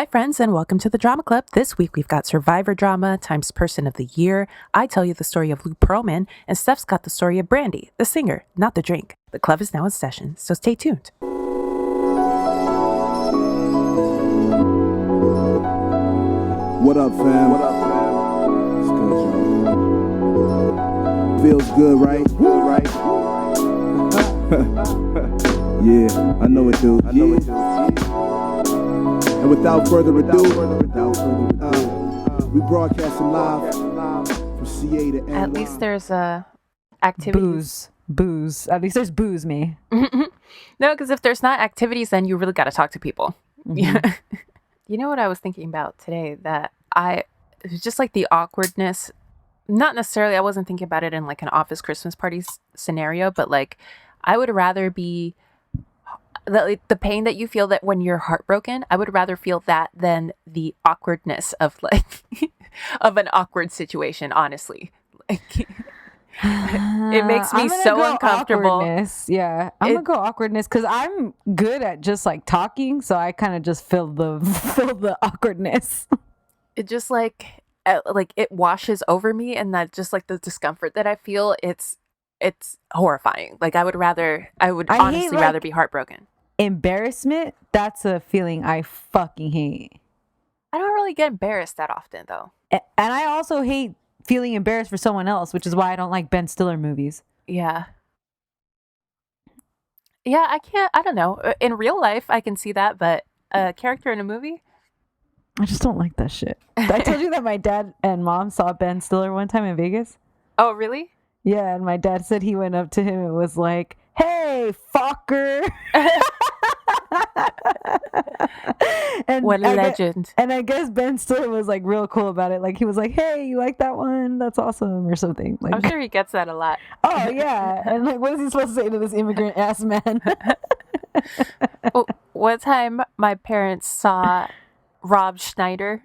Hi, friends, and welcome to the Drama Club. This week we've got Survivor Drama times Person of the Year. I tell you the story of Luke Pearlman, and Stef's got the story of Brandy, the singer, not the drink. The club is now in session, so stay tuned. What up, fam? It's good, y'all. Feels good, right? Yeah, I know it, dude. And without further ado, we broadcasting live from CA to NY. At least there's activities. Booze. At least there's booze, me. No, because if there's not activities, then you really got to talk to people. Yeah. You know what I was thinking about today? That it was just like the awkwardness. Not necessarily, I wasn't thinking about it in like an office Christmas party scenario, but like I would rather be the pain that you feel that when you're heartbroken, I would rather feel that than the awkwardness of like of an awkward situation, honestly. Like it makes me so uncomfortable. Yeah, I'm gonna go awkwardness because I'm good at just like talking, so I kind of just feel the awkwardness. It just like it washes over me, and that just like the discomfort that I feel, it's horrifying. Like I would honestly rather be heartbroken. Embarrassment, that's a feeling I fucking hate. I don't really get embarrassed that often though. And I also hate feeling embarrassed for someone else, which is why I don't like Ben Stiller movies. Yeah, I don't know. In real life, I can see that, but a character in a movie? I just don't like that shit. I told you that my dad and mom saw Ben Stiller one time in Vegas. Oh, really? Yeah, and my dad said he went up to him and was like, "Hey, fucker." And what a legend. And I guess Ben Stiller was like real cool about it. Like he was like, "Hey, you like that one? That's awesome," or something. Like, I'm sure he gets that a lot. Oh yeah. And like, what is he supposed to say to this immigrant ass man? One time my parents saw Rob Schneider.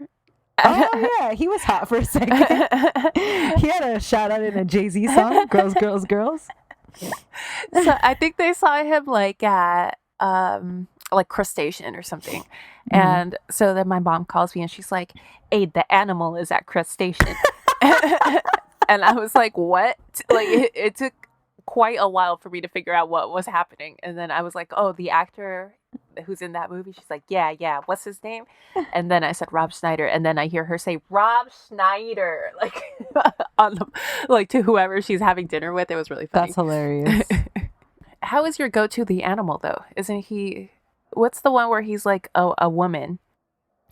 Oh yeah, he was hot for a second. He had a shout out in a Jay-Z song, "Girls, Girls, Girls." So I think they saw him like at like Crustacean or something. And so then my mom calls me and she's like, "Hey, the animal is at Crustacean." And I was like, "What?" Like it took quite a while for me to figure out what was happening. And then I was like, "Oh, the actor who's in that movie?" She's like, yeah, what's his name? And then I said Rob Schneider, and then I hear her say Rob Schneider, like like to whoever she's having dinner with. It was really funny. That's hilarious. How is your go-to the animal though? Isn't he? What's the one where he's like a woman?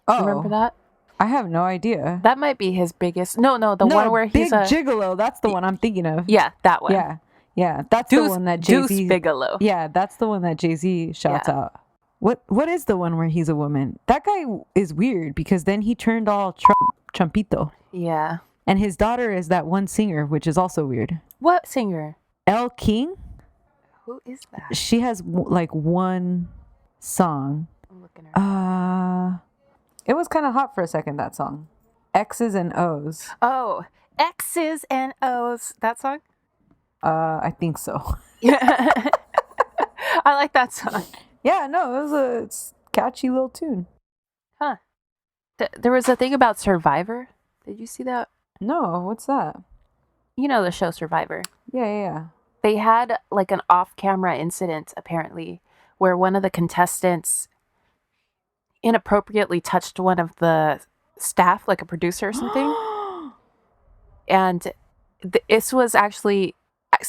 Oh, remember that? I have no idea. That might be his biggest. No, the one where he's Big Gigolo. That's the one I'm thinking of. Yeah, that one. Yeah, that's the one that Jay-Z. Deuce Bigelow. Yeah, that's the one that Jay-Z shouts out. What is the one where he's a woman? That guy is weird because then he turned all Trumpito. Yeah. And his daughter is that one singer, which is also weird. What singer? Elle King. Who is that? She has like one song. I'm looking at her. It was kind of hot for a second, that song. X's and O's. Oh, X's and O's. That song? I think so. Yeah. I like that song. Yeah, no, it's a catchy little tune. Huh. There was a thing about Survivor. Did you see that? No, what's that? You know the show Survivor. Yeah. They had like an off-camera incident, apparently, where one of the contestants inappropriately touched one of the staff, like a producer or something. And this was actually...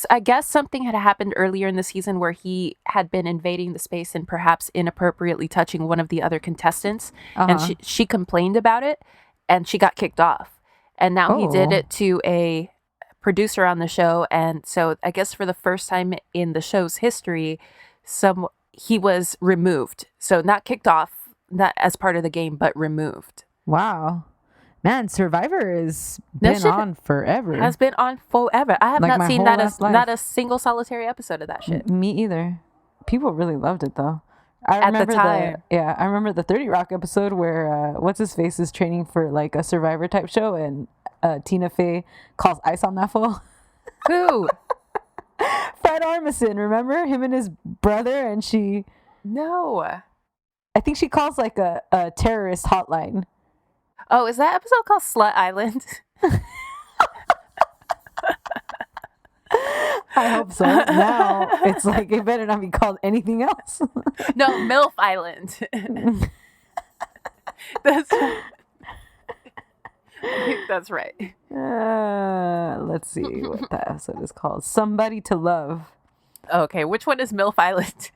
I guess something had happened earlier in the season where he had been invading the space and perhaps inappropriately touching one of the other contestants. And she complained about it and she got kicked off. And now he did it to a producer on the show. And so I guess for the first time in the show's history, he was removed. So not kicked off, not as part of the game, but removed. Wow. Man, Survivor has been on forever. Has been on forever. I have like not seen not a single solitary episode of that shit. Me either. People really loved it though. I remember the 30 Rock episode where what's his face is training for like a Survivor type show, and Tina Fey calls ice on that fool. Who? Fred Armisen. Remember him and his brother, and she. No. I think she calls like a terrorist hotline. Oh, is that episode called Slut Island? I hope so. Now it's like it better not be called anything else. No, MILF Island. That's I think that's right. Let's see what that episode is called. Somebody to Love. Okay, which one is MILF Island?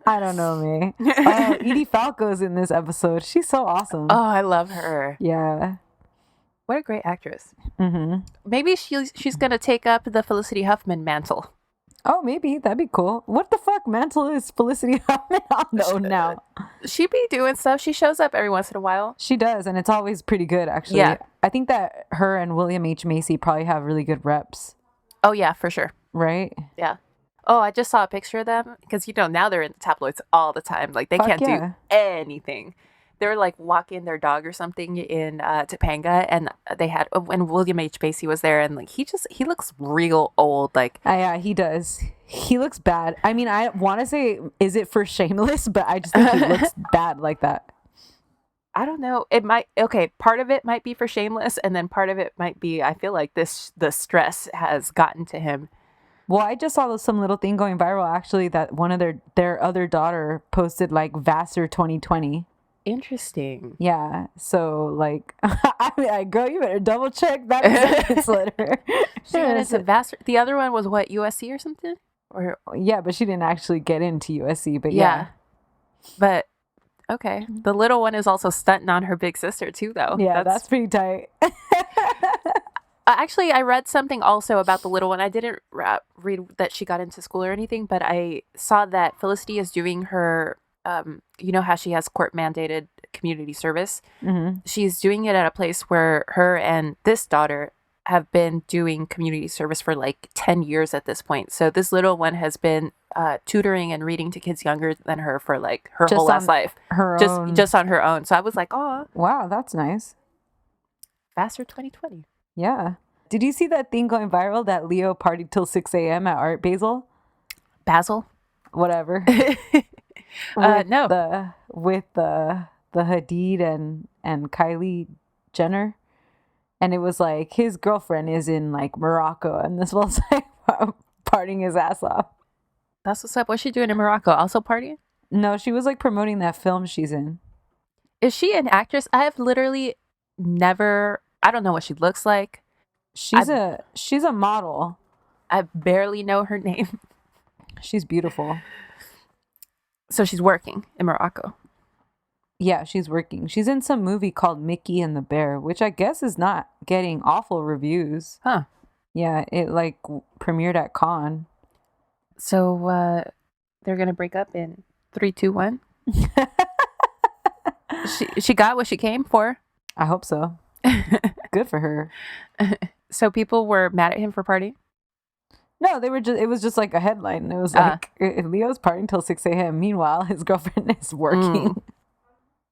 I don't know, me. Oh, Edie Falco's in this episode. She's so awesome. Oh, I love her. Yeah. What a great actress. Mm-hmm. Maybe she's going to take up the Felicity Huffman mantle. Oh, maybe. That'd be cool. What the fuck mantle is Felicity Huffman on though now? She be doing stuff. She shows up every once in a while. She does, and it's always pretty good, actually. Yeah. I think that her and William H. Macy probably have really good reps. Oh, yeah, for sure. Right? Yeah. Oh, I just saw a picture of them because, now they're in the tabloids all the time. Like, they can't do anything. They were like walking their dog or something in Topanga, and they had when William H. Macy was there, and like he looks real old. Like, yeah, he does. He looks bad. I mean, I want to say, is it for Shameless? But I just think he looks bad like that. I don't know. It might. Okay, part of it might be for Shameless, and then part of it might be I feel like the stress has gotten to him. Well, I just saw some little thing going viral actually that one of their other daughter posted like Vassar 2020. Interesting. Yeah. So like, I mean, girl, you better double check that acceptance letter. She went into Vassar. The other one was what, USC or something? Or yeah, but she didn't actually get into USC. But yeah. But okay, the little one is also stunting on her big sister too, though. Yeah, that's pretty tight. Actually, I read something also about the little one. I didn't read that she got into school or anything, but I saw that Felicity is doing her, you know how she has court-mandated community service? Mm-hmm. She's doing it at a place where her and this daughter have been doing community service for like 10 years at this point. So this little one has been tutoring and reading to kids younger than her for like her whole last life. Just on her own. So I was like, oh. Wow, that's nice. Vassar 2020. Yeah. Did you see that thing going viral that Leo partied till 6 a.m. at Art Basel? Basil? Whatever. No. With the Hadid and Kylie Jenner. And it was like his girlfriend is in like Morocco and this was like partying his ass off. That's what's up. What's she doing in Morocco? Also partying? No, she was like promoting that film she's in. Is she an actress? I have literally never... I don't know what she looks like. She's a model. I barely know her name. She's beautiful. So she's working in Morocco. Yeah, she's working. She's in some movie called Mickey and the Bear, which I guess is not getting awful reviews. Huh. Yeah, it like premiered at Cannes. So they're going to break up in 3, 2, 1? She got what she came for. I hope so. Good for her. So people were mad at him for partying? No, it was just like a headline. It was like Leo's partying till 6 a.m. Meanwhile, his girlfriend is working.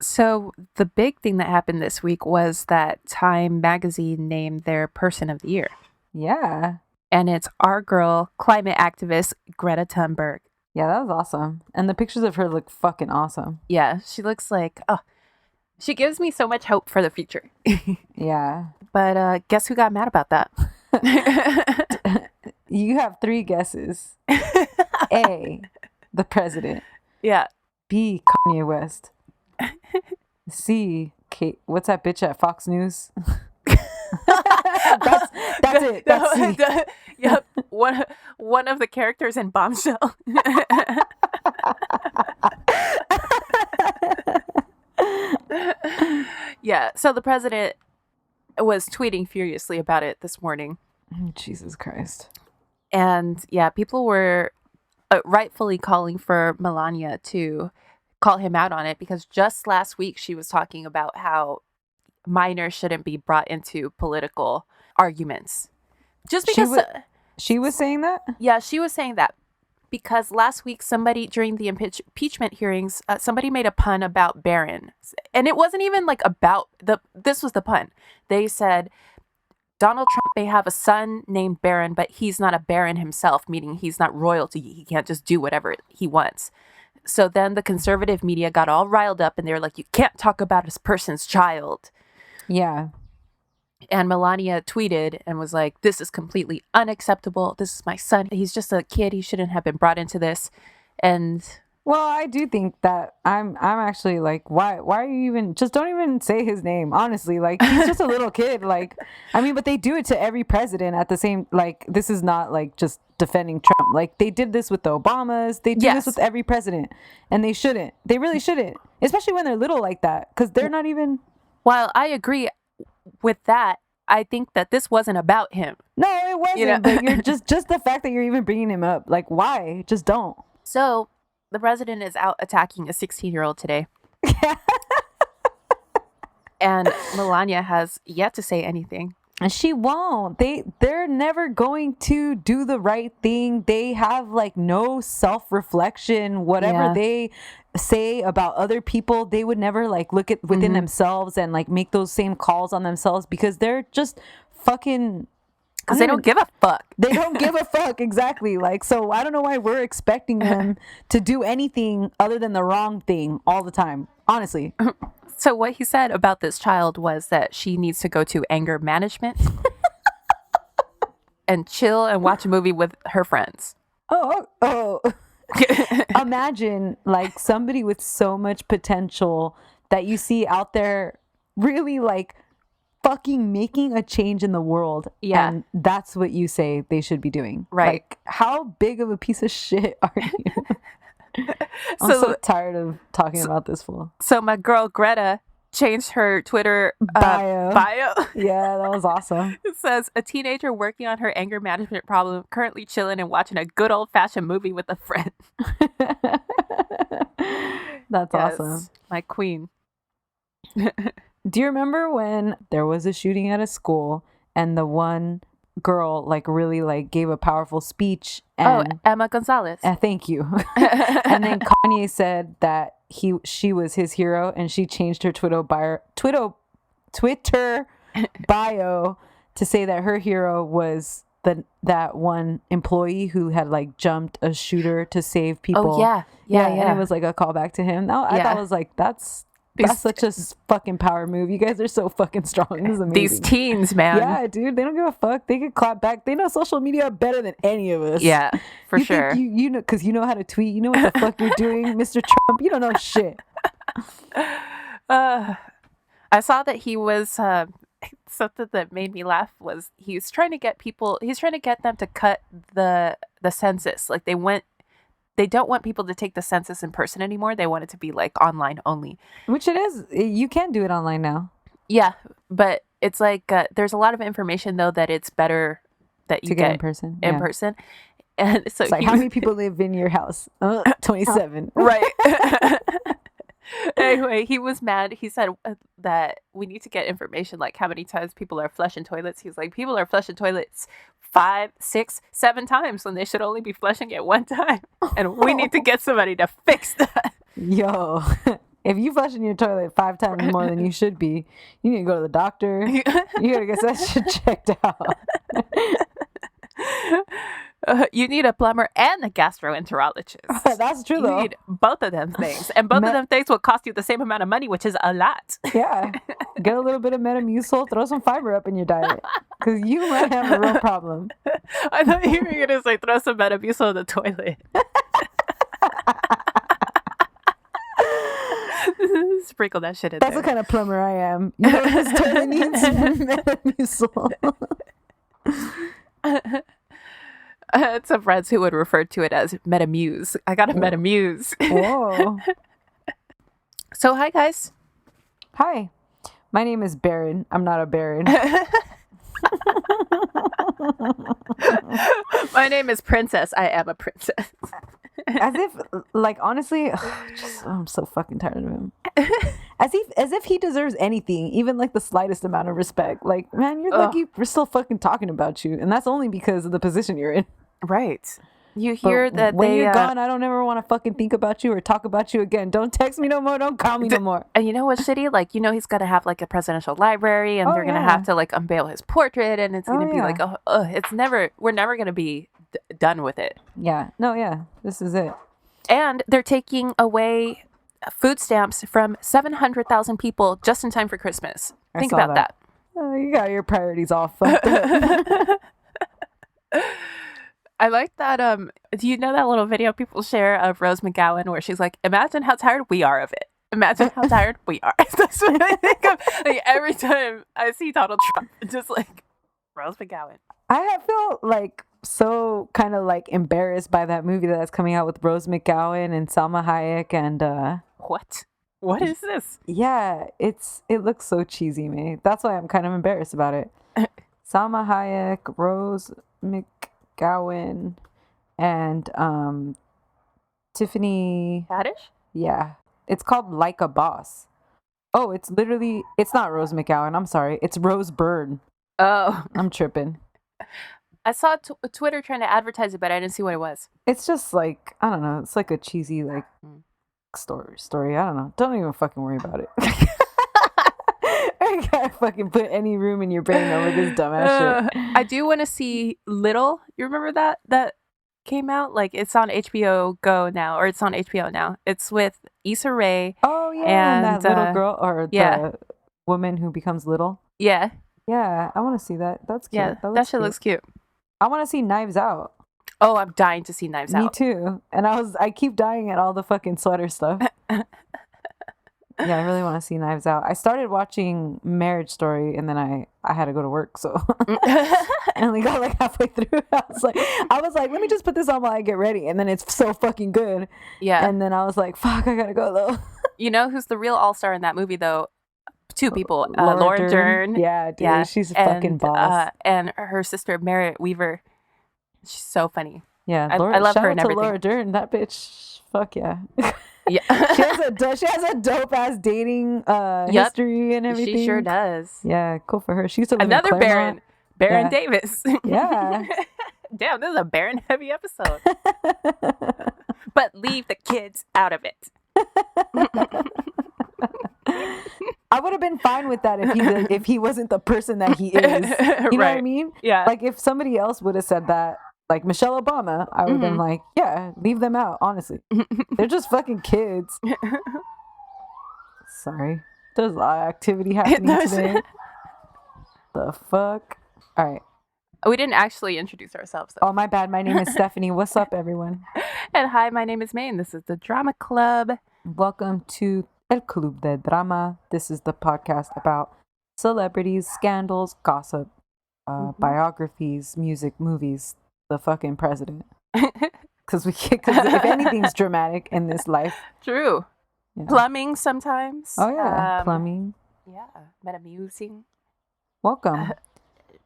So the big thing that happened this week was that Time magazine named their Person of the Year. Yeah. And it's our girl, climate activist Greta Thunberg. Yeah, that was awesome. And the pictures of her look fucking awesome. Yeah, she looks like, she gives me so much hope for the future. Yeah. But guess who got mad about that? You have 3 guesses. A, the president. Yeah. B, Kanye West. C, Kate. What's that bitch at Fox News? that's it. That's C. Yep. One of the characters in Bombshell. Yeah. So the president was tweeting furiously about it this morning. Jesus Christ. And yeah, people were rightfully calling for Melania to call him out on it because just last week she was talking about how minors shouldn't be brought into political arguments. Just because she was saying that? Yeah, she was saying that because last week somebody during the impeachment hearings, somebody made a pun about Barron. And it wasn't even like about this was the pun. They said, Donald Trump may have a son named Barron, but he's not a baron himself, meaning he's not royalty. He can't just do whatever he wants. So then the conservative media got all riled up and they were like, you can't talk about this person's child. Yeah. And Melania tweeted and was like, this is completely unacceptable. This is my son. He's just a kid. He shouldn't have been brought into this. And well, I do think that I'm actually like, why are you even, just don't even say his name, honestly. Like, he's just a little kid. Like, I mean, but they do it to every president at the same, like, this is not like just defending Trump. Like, they did this with the Obamas. They do this with every president. And they shouldn't. They really shouldn't. Especially when they're little like that. Because they're not even. While I agree with that, I think that this wasn't about him. No, it wasn't. You know? But you're just the fact that you're even bringing him up. Like, why? Just don't. So the president is out attacking a 16-year-old today. And Melania has yet to say anything. And she won't. They're never going to do the right thing. They have like no self-reflection. Whatever they say about other people, they would never like look at within themselves and like make those same calls on themselves because they're just fucking. Because they don't give a fuck. They don't give a fuck, exactly. Like, so I don't know why we're expecting them to do anything other than the wrong thing all the time, honestly. So what he said about this child was that she needs to go to anger management and chill and watch a movie with her friends. Oh. Imagine like somebody with so much potential that you see out there really like fucking making a change in the world. Yeah. And that's what you say they should be doing. Right. Like, how big of a piece of shit are you? I'm so tired of talking about this fool. So my girl Greta changed her Twitter bio. Yeah, that was awesome. It says, a teenager working on her anger management problem, currently chilling and watching a good old-fashioned movie with a friend. That's awesome. My queen. Do you remember when there was a shooting at a school and the one girl like really like gave a powerful speech? And, Emma Gonzalez. Thank you. And then Kanye said that she was his hero, and she changed her Twitter bio to say that her hero was that one employee who had like jumped a shooter to save people. Oh yeah. And it was like a callback to him. I thought it was like that's such a fucking power move. You guys are so fucking strong. This is amazing. These teens, man. Yeah, dude. They don't give a fuck. They can clap back. They know social media better than any of us. Yeah, for sure. You know, because you know how to tweet. You know what the fuck you're doing, Mr. Trump. You don't know shit. I saw that he was something that made me laugh was he's trying to get them to cut the census. Like they don't want people to take the census in person anymore. They want it to be like online only. Which it is. You can do it online now. Yeah, but it's like there's a lot of information though that it's better that you get in person. In person. And so it's like, how many people live in your house? 27. Right. Anyway, he was mad. He said that we need to get information like how many times people are flushing toilets. He's like, people are flushing toilets 5, 6, 7 times when they should only be flushing it one time. And we need to get somebody to fix that. Yo, if you flush in your toilet 5 times more than you should be, you need to go to the doctor. You gotta get that shit checked out. You need a plumber and a gastroenterologist. That's true, though. You need both of them things. And both of them things will cost you the same amount of money, which is a lot. Yeah. Get a little bit of Metamucil, throw some fiber up in your diet. Because you might have a real problem. I thought you were going to say throw some Metamucil in the toilet. Sprinkle that shit in there. That's the kind of plumber I am. You know, this toilet needs Metamucil. Some friends who would refer to it as Metamuse. I got a Metamuse. Whoa. So, hi, guys. Hi. My name is Baron. I'm not a baron. My name is Princess. I am a princess. As if, like, honestly, I'm so fucking tired of him. As if he deserves anything, even like the slightest amount of respect. Like, man, you're lucky we're still fucking talking about you, and that's only because of the position you're in. Right. You hear that when you're gone, I don't ever want to fucking think about you or talk about you again. Don't text me no more. Don't call me no more. And you know what's shitty? Like, he's gonna have like a presidential library, and they're gonna have to like unveil his portrait, and it's gonna be like, we're never gonna be done with it. Yeah. No. Yeah. This is it. And they're taking away food stamps from 700,000 people just in time for Christmas. Think about that. Oh, you got your priorities all fucked up. I like that. Do you know that little video people share of Rose McGowan where she's like, imagine how tired we are of it. Imagine how tired we are. That's what I think of. Like, every time I see Donald Trump, just like Rose McGowan. I feel like so kind of like embarrassed by that movie that's coming out with Rose McGowan and Salma Hayek and What is this? Yeah, it looks so cheesy, man. That's why I'm kind of embarrassed about it. Salma Hayek, Rose McGowan, and Tiffany Haddish? Yeah. It's called Like a Boss. Oh, it's not Rose McGowan. I'm sorry. It's Rose Byrne. Oh. I'm tripping. I saw Twitter trying to advertise it, but I didn't see what it was. It's just like, I don't know. It's like a cheesy like story. I don't know. Don't even fucking worry about it. I can't fucking put any room in your brain over this dumbass shit. I do want to see Little. You remember that came out? Like, it's on HBO Go now, or it's on HBO now. It's with Issa Rae. Oh yeah, and that little girl or the woman who becomes little. Yeah. Yeah, I want to see that. That's cute. Yeah, that shit looks cute. I want to see Knives Out. Oh, I'm dying to see Knives Out. Me too. And I keep dying at all the fucking sweater stuff. Yeah, I really want to see Knives Out. I started watching Marriage Story, and then I had to go to work, so I only got like halfway through. I was like, let me just put this on while I get ready, and then it's so fucking good. Yeah. And then I was like, fuck, I gotta go though. You know who's the real all-star in that movie though? Two people. Laura Dern. Yeah, dude. Yeah. She's a fucking boss. And her sister, Merritt Weaver. She's so funny. Yeah, I love her and everything. Laura Dern, that bitch, fuck yeah. Yeah. she has a dope ass dating history and everything. She sure does. Yeah, cool for her. She used to live Another in Claremont. Baron Davis. Yeah. Damn, this is a Baron heavy episode. But leave the kids out of it. I would have been fine with that if he wasn't the person that he is. You know what I mean? Yeah. Like if somebody else would have said that, like Michelle Obama, I would have been like, yeah, leave them out, honestly. They're just fucking kids. Sorry. There's a lot of activity happening today. The fuck? All right. We didn't actually introduce ourselves, though. Oh, my bad. My name is Stephanie. What's up, everyone? And hi, my name is May, and this is the Drama Club. Welcome to El Club de Drama. This is the podcast about celebrities, scandals, gossip, biographies, music, movies, the fucking president. Because if anything's dramatic in this life. True. Yeah. Plumbing sometimes. Oh, yeah. Plumbing. Yeah. Metamusing. Welcome.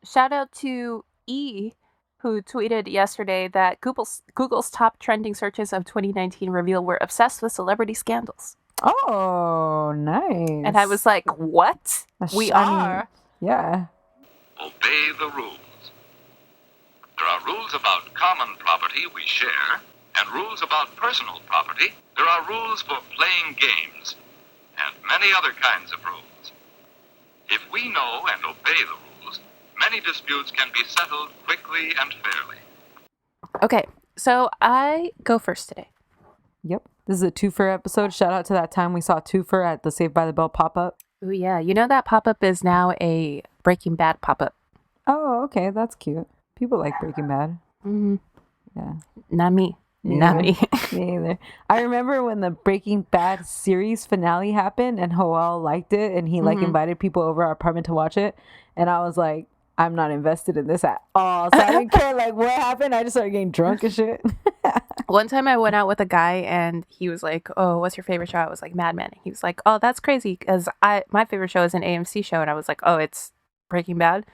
Shout out to E, who tweeted yesterday that Google's top trending searches of 2019 reveal we're obsessed with celebrity scandals. Oh, nice. And I was like, what? We are? Yeah. Obey the rules. There are rules about common property we share, and rules about personal property. There are rules for playing games, and many other kinds of rules. If we know and obey the rules, many disputes can be settled quickly and fairly. Okay, so I go first today. Yep. This is a twofer episode. Shout out to that time we saw twofer at the Saved by the Bell pop-up. Oh, yeah. You know that pop-up is now a Breaking Bad pop-up. Oh, okay. That's cute. People like Breaking Bad. Mm-hmm. Yeah. Not me. Not me. Me either. I remember when the Breaking Bad series finale happened and Joel liked it and he like invited people over our apartment to watch it. And I was like, I'm not invested in this at all. So I didn't care like what happened. I just started getting drunk and shit. One time I went out with a guy and he was like, oh, what's your favorite show? I was like, Mad Men. He was like, oh, that's crazy because my favorite show is an AMC show. And I was like, oh, it's Breaking Bad.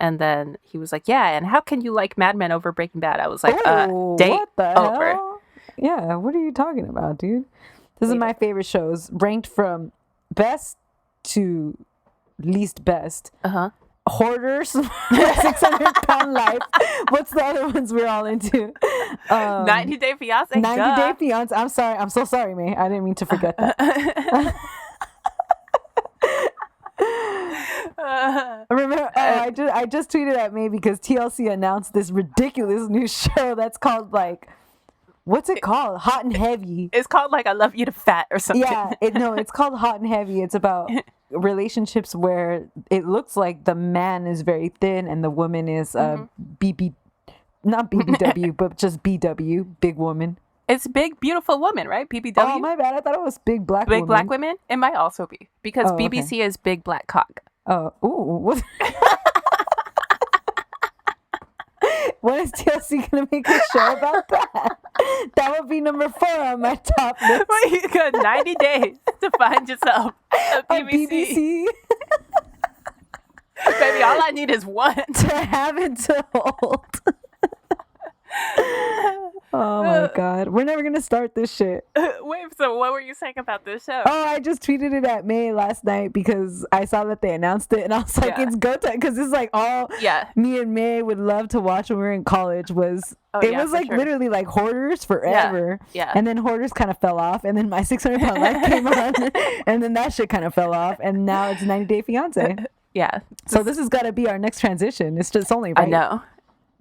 And then he was like, yeah, and how can you like Mad Men over Breaking Bad? I was like, date what the over. Hell? Yeah, what are you talking about, dude? This is my favorite shows, ranked from best to least best. Uh-huh. Hoarders, 600-pound life. What's the other ones we're all into? 90 Day Fiance. 90 Day Fiance. I'm sorry. I'm so sorry, May. I didn't mean to forget that. Remember, I just tweeted at May because TLC announced this ridiculous new show that's called like, what's it called? Hot and Heavy. It's called like I Love You to Fat or something. Yeah, it's called Hot and Heavy. It's about relationships where it looks like the man is very thin and the woman is BB, not BBW, but just BW, big woman. It's Big Beautiful Woman, right? BBW. Oh, my bad. I thought it was Big Black Woman. Big Black Women? It might also be because BBC is Big Black Cock. Oh, ooh. When is TLC going to make a show about that? That would be number 4 on my top list. Well, you got 90 days to find yourself a BBC. Baby, all I need is one. To have and to hold. Oh my God. We're never going to start this shit. Wait, so what were you saying about this show? Oh, I just tweeted it at May last night because I saw that they announced it and I was like, it's go time. Because it's like all me and May would love to watch when we were in college was, literally like Hoarders forever. Yeah. And then Hoarders kind of fell off. And then My 600-Pound Life came on. And then that shit kind of fell off. And now it's 90 Day Fiance. Yeah. So this has got to be our next transition. It's just only right. I know.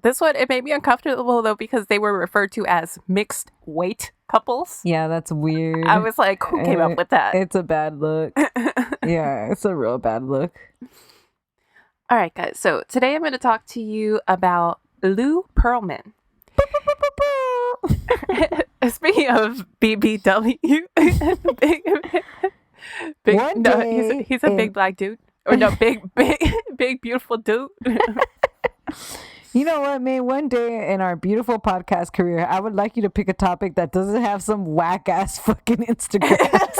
This one, it made me uncomfortable, though, because they were referred to as mixed weight couples. Yeah, that's weird. I was like, who came up with that? It's a bad look. Yeah, it's a real bad look. All right, guys. So today I'm going to talk to you about Lou Pearlman. Speaking of BBW, he's a big black dude. Or no, big, beautiful dude. You know what, man? One day in our beautiful podcast career, I would like you to pick a topic that doesn't have some whack-ass fucking Instagrams.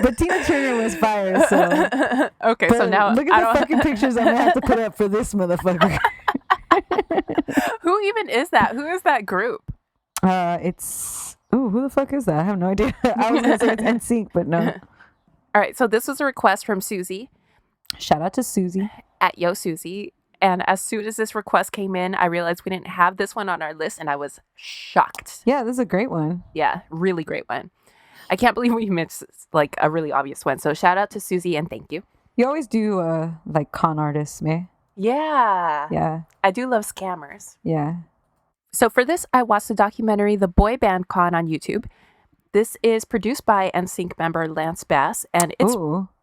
But Tina Turner was fire, so... Okay, so now... Look at the fucking pictures I'm going to have to put up for this motherfucker. Who even is that? Who is that group? It's... Ooh, who the fuck is that? I have no idea. I was going to say it's NSYNC, but no. All right, so this was a request from Susie. Shout out to Susie. At Yo Susie. And as soon as this request came in, I realized we didn't have this one on our list, and I was shocked. Yeah, this is a great one. Yeah, really great one. I can't believe we missed like a really obvious one. So shout out to Susie and thank you. You always do like con artists, May. Yeah. Yeah. I do love scammers. Yeah. So for this, I watched the documentary The Boy Band Con on YouTube. This is produced by NSYNC member Lance Bass, and it's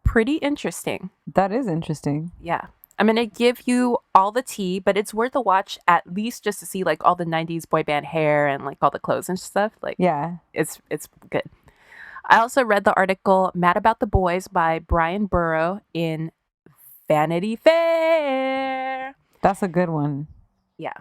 pretty interesting. That is interesting. Yeah. I'm going to give you all the tea, but it's worth a watch at least just to see like all the 90s boy band hair and like all the clothes and stuff. Like, yeah, it's good. I also read the article Mad About the Boys by Brian Burrow in Vanity Fair. That's a good one. Yeah.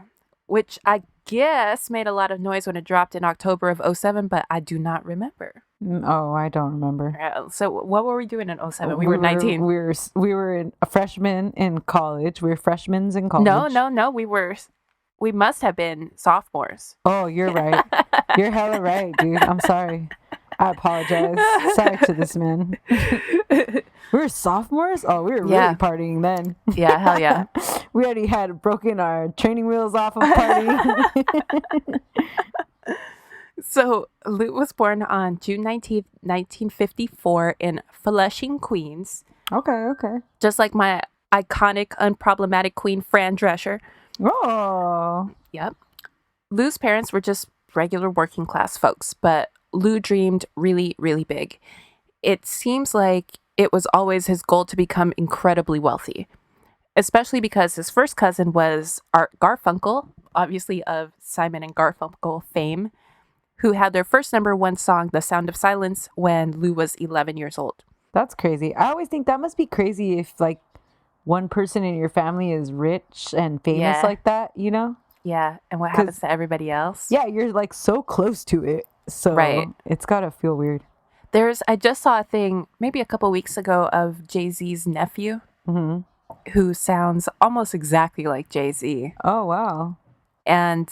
Which I guess made a lot of noise when it dropped in October of 2007, but I do not remember. Oh, I don't remember. So what were we doing in 2007? We were 19. We were a freshman in college. We were freshmen in college. No. We must have been sophomores. Oh, you're right. You're hella right, dude. I'm sorry. I apologize. Sorry to this man. We were sophomores? Oh, we were really partying then. Yeah, hell yeah. We already had broken our training wheels off of partying. So, Lou was born on June 19th, 1954 in Flushing, Queens. Okay. Just like my iconic, unproblematic queen, Fran Drescher. Oh. Yep. Lou's parents were just regular working class folks, but Lou dreamed really, really big. It seems like it was always his goal to become incredibly wealthy, especially because his first cousin was Art Garfunkel, obviously of Simon and Garfunkel fame, who had their first #1 song, The Sound of Silence, when Lou was 11 years old. That's crazy. I always think that must be crazy if, like, one person in your family is rich and famous like that, you know? Yeah, and what happens to everybody else? Yeah, you're, like, so close to it. So it's got to feel weird. I just saw a thing maybe a couple weeks ago of Jay-Z's nephew, who sounds almost exactly like Jay-Z. Oh, wow. And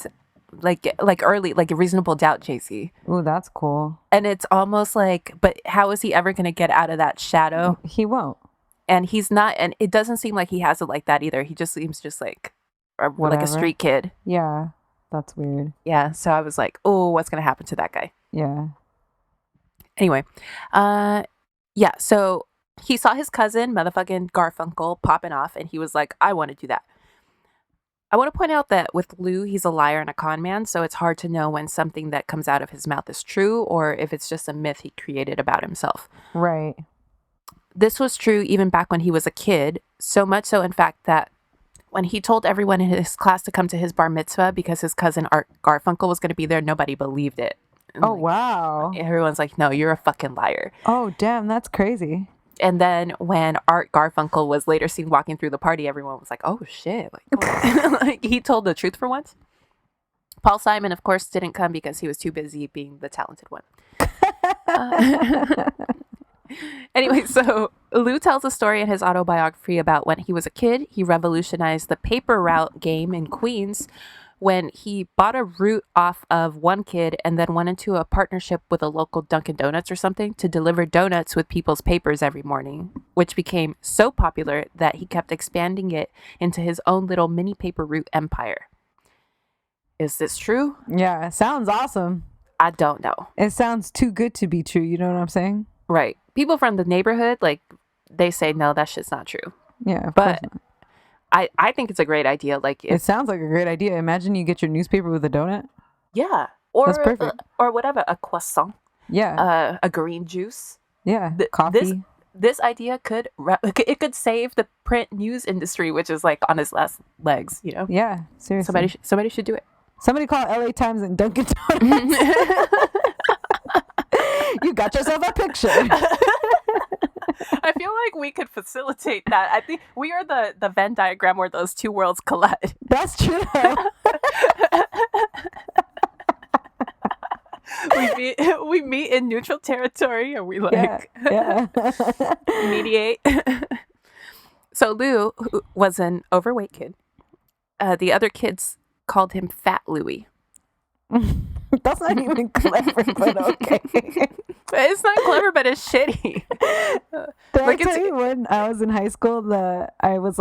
like early, like a Reasonable Doubt Jay-Z. Ooh, that's cool. And it's almost like, but how is he ever going to get out of that shadow? He won't. And he's not, and it doesn't seem like he has it like that either. He just seems just like like a street kid. Yeah, that's weird. Yeah, so I was like, oh, what's gonna happen to that guy? Yeah. Anyway, yeah, so he saw his cousin, motherfucking Garfunkel, popping off, and he was like, I want to do that. I want to point out that with Lou, he's a liar and a con man, so it's hard to know when something that comes out of his mouth is true or if it's just a myth he created about himself. Right. This was true even back when he was a kid, so much so, in fact, that when he told everyone in his class to come to his bar mitzvah because his cousin Art Garfunkel was going to be there, nobody believed it. And oh, wow. Everyone's like, no, you're a fucking liar. Oh, damn, that's crazy. And then when Art Garfunkel was later seen walking through the party, everyone was like, oh, shit. Like, like, he told the truth for once. Paul Simon, of course, didn't come because he was too busy being the talented one. Anyway, so Lou tells a story in his autobiography about when he was a kid. He revolutionized the paper route game in Queens when he bought a route off of one kid and then went into a partnership with a local Dunkin' Donuts or something to deliver donuts with people's papers every morning, which became so popular that he kept expanding it into his own little mini paper route empire. Is this true? Yeah, it sounds awesome. I don't know. It sounds too good to be true. You know what I'm saying? Right. People from the neighborhood, like, they say, no, that shit's not true. Yeah, but I think it's a great idea. Like, it sounds like a great idea. Imagine you get your newspaper with a donut. Yeah. Or, that's perfect. Or whatever, a croissant. Yeah. A green juice. Yeah. Coffee. This idea could save the print news industry, which is like on its last legs, you know? Yeah, seriously. Somebody should do it. Somebody call LA Times and Dunkin' Donuts. You got yourself a picture. I feel like we could facilitate that. I think we are the Venn diagram where those two worlds collide. That's true. we meet in neutral territory and we like mediate. So Lou was an overweight kid. The other kids called him Fat Louie. That's not even clever, but okay. It's not clever, but it's shitty. I tell you, when I was in high school, I was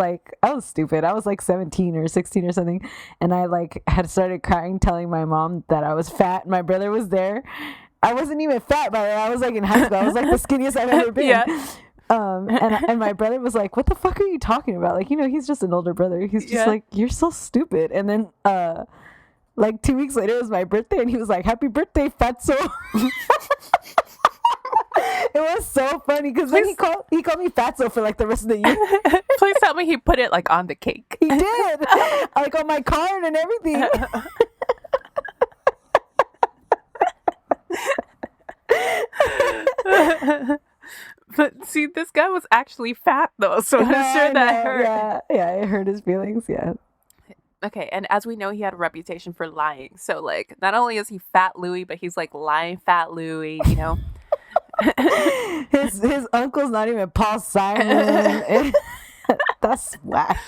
stupid. I was like 17 or 16 or something, and I like had started crying, telling my mom that I was fat. My brother was there. I wasn't even fat, by the way. I was like in high school. I was like the skinniest I've ever been. Yeah. And my brother was like, "What the fuck are you talking about?" Like, you know, he's just an older brother. He's just like, "You're so stupid." And then like 2 weeks later, it was my birthday, and he was like, "Happy birthday, fatso." It was so funny because then he called me fatso for like the rest of the year. Please tell me he put it like on the cake. He did, like on my card and everything. But see, this guy was actually fat though, so I'm sure that hurt. Yeah, it hurt his feelings. Yeah. Okay, and as we know, he had a reputation for lying. So, like, not only is he Fat Louie, but he's like lying Fat Louie, you know. his uncle's not even Paul Simon. That's whack.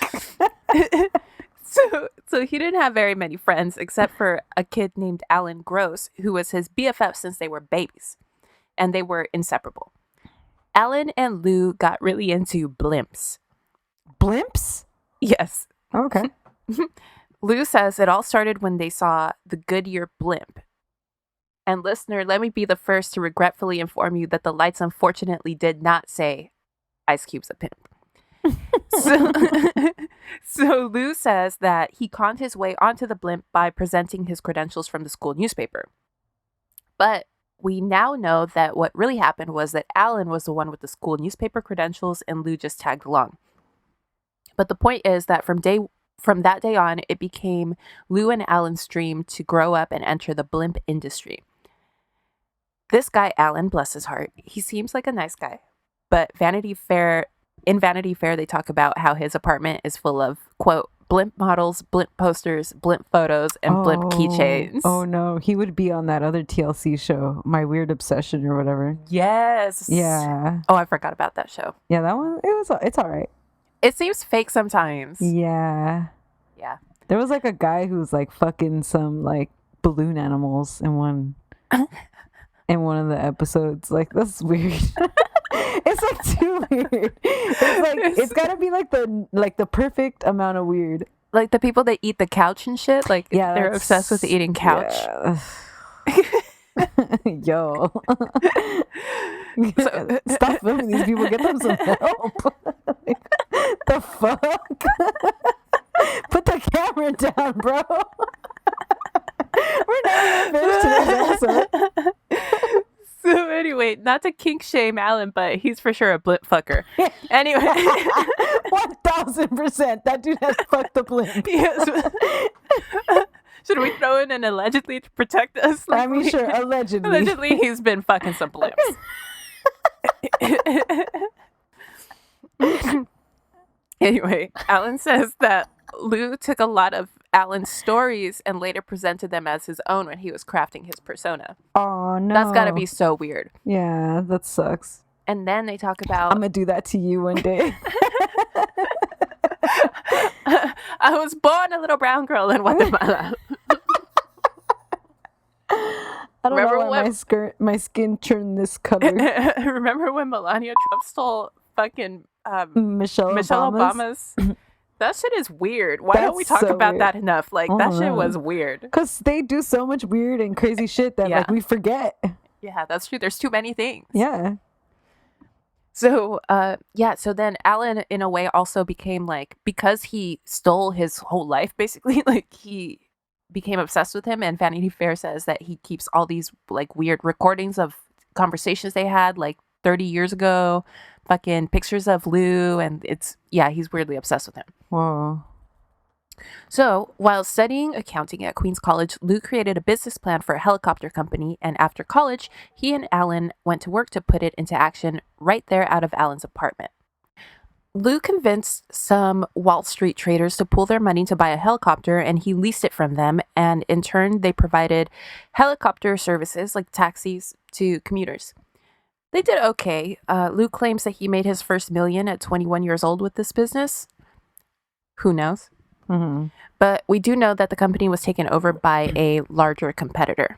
So he didn't have very many friends except for a kid named Alan Gross, who was his BFF since they were babies, and they were inseparable. Alan and Lou got really into blimps. Blimps? Yes. Okay. Lou says it all started when they saw the Goodyear blimp. And listener, let me be the first to regretfully inform you that the lights unfortunately did not say Ice Cube's a pimp. So Lou says that he conned his way onto the blimp by presenting his credentials from the school newspaper. But we now know that what really happened was that Alan was the one with the school newspaper credentials and Lou just tagged along. But the point is that from that day on, it became Lou and Alan's dream to grow up and enter the blimp industry. This guy, Alan, bless his heart, he seems like a nice guy. But in Vanity Fair, they talk about how his apartment is full of, quote, blimp models, blimp posters, blimp photos, and blimp keychains. Oh, no. He would be on that other TLC show, My Weird Obsession or whatever. Yes. Yeah. Oh, I forgot about that show. Yeah, that one, it's all right. It seems fake sometimes. Yeah. Yeah. There was like a guy who was like fucking some like balloon animals in one of the episodes. Like, that's weird. It's like too weird. It's like it's gotta be like the perfect amount of weird. Like the people that eat the couch and shit. Like they're obsessed with eating couch. Yeah. Yo. Stop filming these people. Get them some help. Like, the fuck? Put the camera down, bro. We're not even finished today's episode. So anyway, not to kink shame Alan, but he's for sure a blimp fucker. Anyway. 1000%. That dude has fucked the blimp. Yes. Should we throw in an allegedly to protect us? I mean, sure, allegedly. Allegedly, he's been fucking some blimps. Anyway, Alan says that Lou took a lot of Alan's stories and later presented them as his own when he was crafting his persona. Oh, no. That's gotta be so weird. Yeah, that sucks. And then they talk about... I'm gonna do that to you one day. I was born a little brown girl in Guatemala. I don't know why my skin turned this color. Remember when Melania Trump stole fucking Michelle Obama's? That shit is weird. Why don't we talk about that enough? Like, that shit was weird. Because they do so much weird and crazy shit that like we forget. Yeah, that's true. There's too many things. Yeah. So, so then Alan, in a way, also became like, because he stole his whole life, basically, like, he became obsessed with him. And Vanity Fair says that he keeps all these, like, weird recordings of conversations they had, like, 30 years ago, fucking pictures of Lou, and he's weirdly obsessed with him. Whoa. So, while studying accounting at Queens College, Lou created a business plan for a helicopter company, and after college, he and Alan went to work to put it into action right there out of Alan's apartment. Lou convinced some Wall Street traders to pool their money to buy a helicopter, and he leased it from them, and in turn, they provided helicopter services like taxis to commuters. They did okay. Lou claims that he made his first million at 21 years old with this business. Who knows? Mm-hmm. But we do know that the company was taken over by a larger competitor.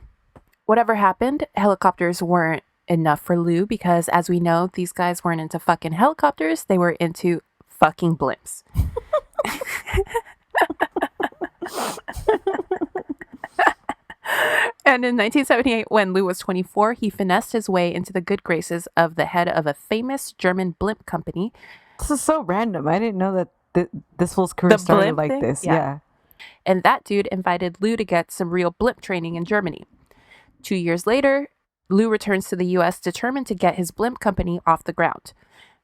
Whatever happened, helicopters weren't enough for Lou because, as we know, these guys weren't into fucking helicopters. They were into fucking blimps. And in 1978, when Lou was 24, he finessed his way into the good graces of the head of a famous German blimp company. This is so random. I didn't know that this fool's career started like this. Yeah. And that dude invited Lou to get some real blimp training in Germany. 2 years later, Lou returns to the U.S. determined to get his blimp company off the ground.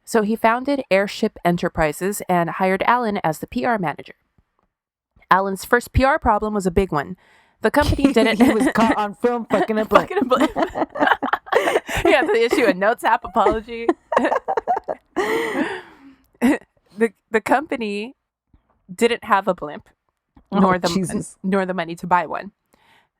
So he founded Airship Enterprises and hired Alan as the PR manager. Alan's first PR problem was a big one. The company didn't... He was caught on film fucking a blimp. He had to issue a notes app apology. The company didn't have a blimp, nor the money to buy one.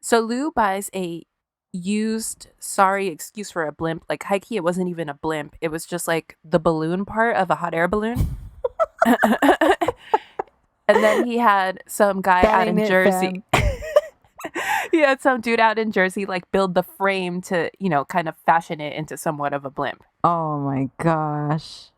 So Lou buys a used excuse for a blimp. Like, high-key, it wasn't even a blimp. It was just like the balloon part of a hot air balloon. And then he had some guy out in Jersey. He had some dude out in Jersey like build the frame to, kind of fashion it into somewhat of a blimp. Oh my gosh.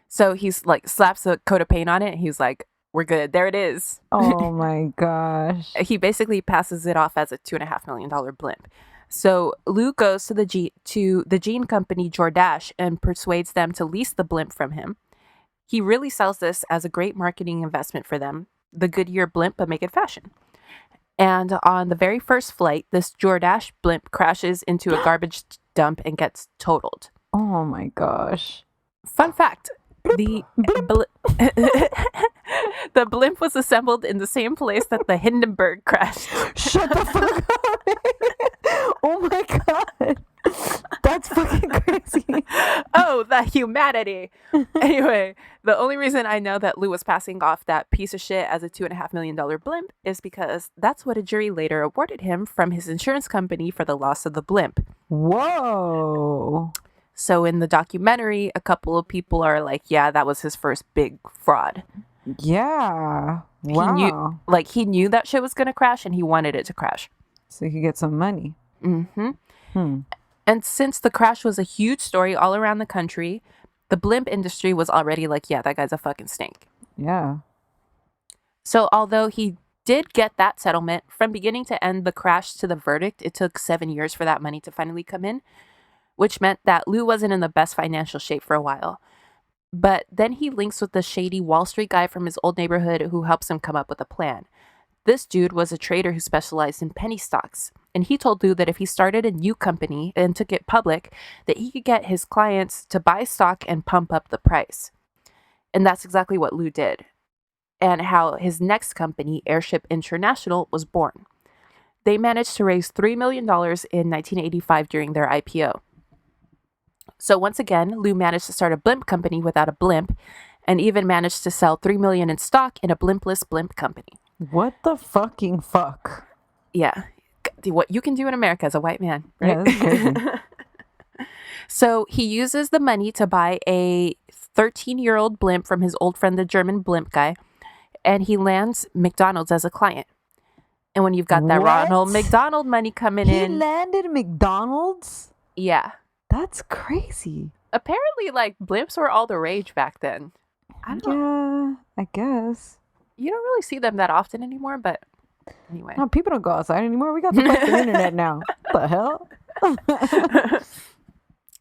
So he's like slaps a coat of paint on it and he's like, we're good. There it is. Oh my gosh. He basically passes it off as a $2.5 million blimp. So Lou goes to the jean company Jordache and persuades them to lease the blimp from him. He really sells this as a great marketing investment for them. The Goodyear blimp, but make it fashion. And on the very first flight, this Jordache blimp crashes into a garbage dump and gets totaled. Oh my gosh. Fun fact. The blimp was assembled in the same place that the Hindenburg crashed. Shut the fuck up. Oh my god. That's fucking crazy. Oh, the humanity. Anyway, the only reason I know that Lou was passing off that piece of shit as a $2.5 million blimp is because that's what a jury later awarded him from his insurance company for the loss of the blimp. Whoa. So in the documentary, a couple of people are like, yeah, that was his first big fraud. Yeah. Wow. He knew that shit was going to crash and he wanted it to crash. So he could get some money. Mm-hmm. And since the crash was a huge story all around the country, the blimp industry was already like, yeah, that guy's a fucking snake. Yeah. So although he did get that settlement, from beginning to end the crash to the verdict, it took 7 years for that money to finally come in, which meant that Lou wasn't in the best financial shape for a while. But then he links with the shady Wall Street guy from his old neighborhood who helps him come up with a plan. This dude was a trader who specialized in penny stocks, and he told Lou that if he started a new company and took it public, that he could get his clients to buy stock and pump up the price. And that's exactly what Lou did, and how his next company, Airship International, was born. They managed to raise $3 million in 1985 during their IPO. So once again, Lou managed to start a blimp company without a blimp, and even managed to sell $3 million in stock in a blimpless blimp company. What the fucking fuck? Yeah. What you can do in America as a white man, right? Yeah, that's crazy. So he uses the money to buy a 13-year-old blimp from his old friend, the German blimp guy, and he lands McDonald's as a client. And when you've got that What? Ronald McDonald money coming He in, landed McDonald's? yeah. That's crazy. Apparently, like, blimps were all the rage back then. I don't know. Yeah, I guess. You don't really see them that often anymore, but anyway. No, people don't go outside anymore. We got the fucking internet now. What the hell?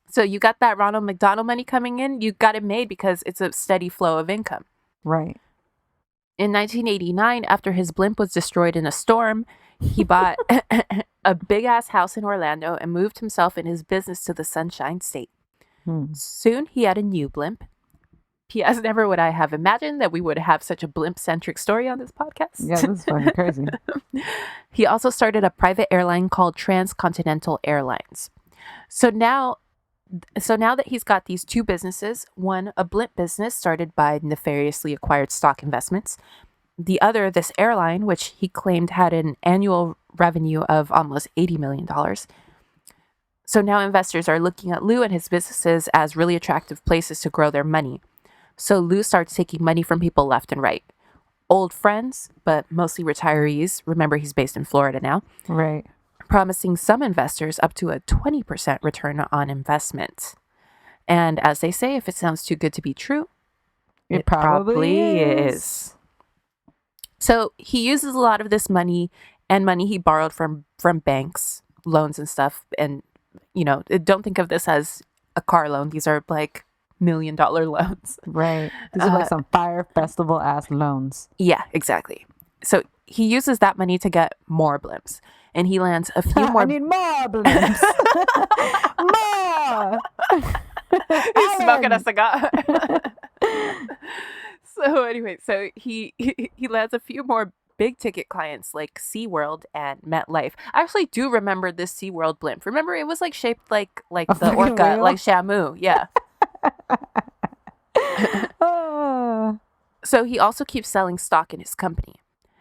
So you got that Ronald McDonald money coming in. You got it made because it's a steady flow of income. Right. In 1989, after his blimp was destroyed in a storm, he bought a big-ass house in Orlando and moved himself and his business to the Sunshine State. Soon, he had a new blimp. P.S. Never would I have imagined that we would have such a blimp-centric story on this podcast. Yeah, this is fucking crazy. He also started a private airline called Transcontinental Airlines. So now that he's got these two businesses, one, a blimp business started by nefariously acquired stock investments, the other, this airline, which he claimed had an annual revenue of almost $80 million. So now investors are looking at Lou and his businesses as really attractive places to grow their money. So Lou starts taking money from people left and right. Old friends, but mostly retirees. Remember, he's based in Florida now. Right. Promising some investors up to a 20% return on investment. And as they say, if it sounds too good to be true, it probably is. So he uses a lot of this money and money he borrowed from banks, loans and stuff. And, you know, don't think of this as a car loan. These are like $1 million loans. Right. These are like some Fire Festival ass loans. Yeah, exactly. So he uses that money to get more blimps. And he lands a few more. I need more blimps. More. He's smoking a cigar. So anyway, so he lands a few more big ticket clients like SeaWorld and MetLife. I actually do remember this SeaWorld blimp. Remember, it was like shaped like the orca, whale? like Shamu. Yeah. So he also keeps selling stock in his company.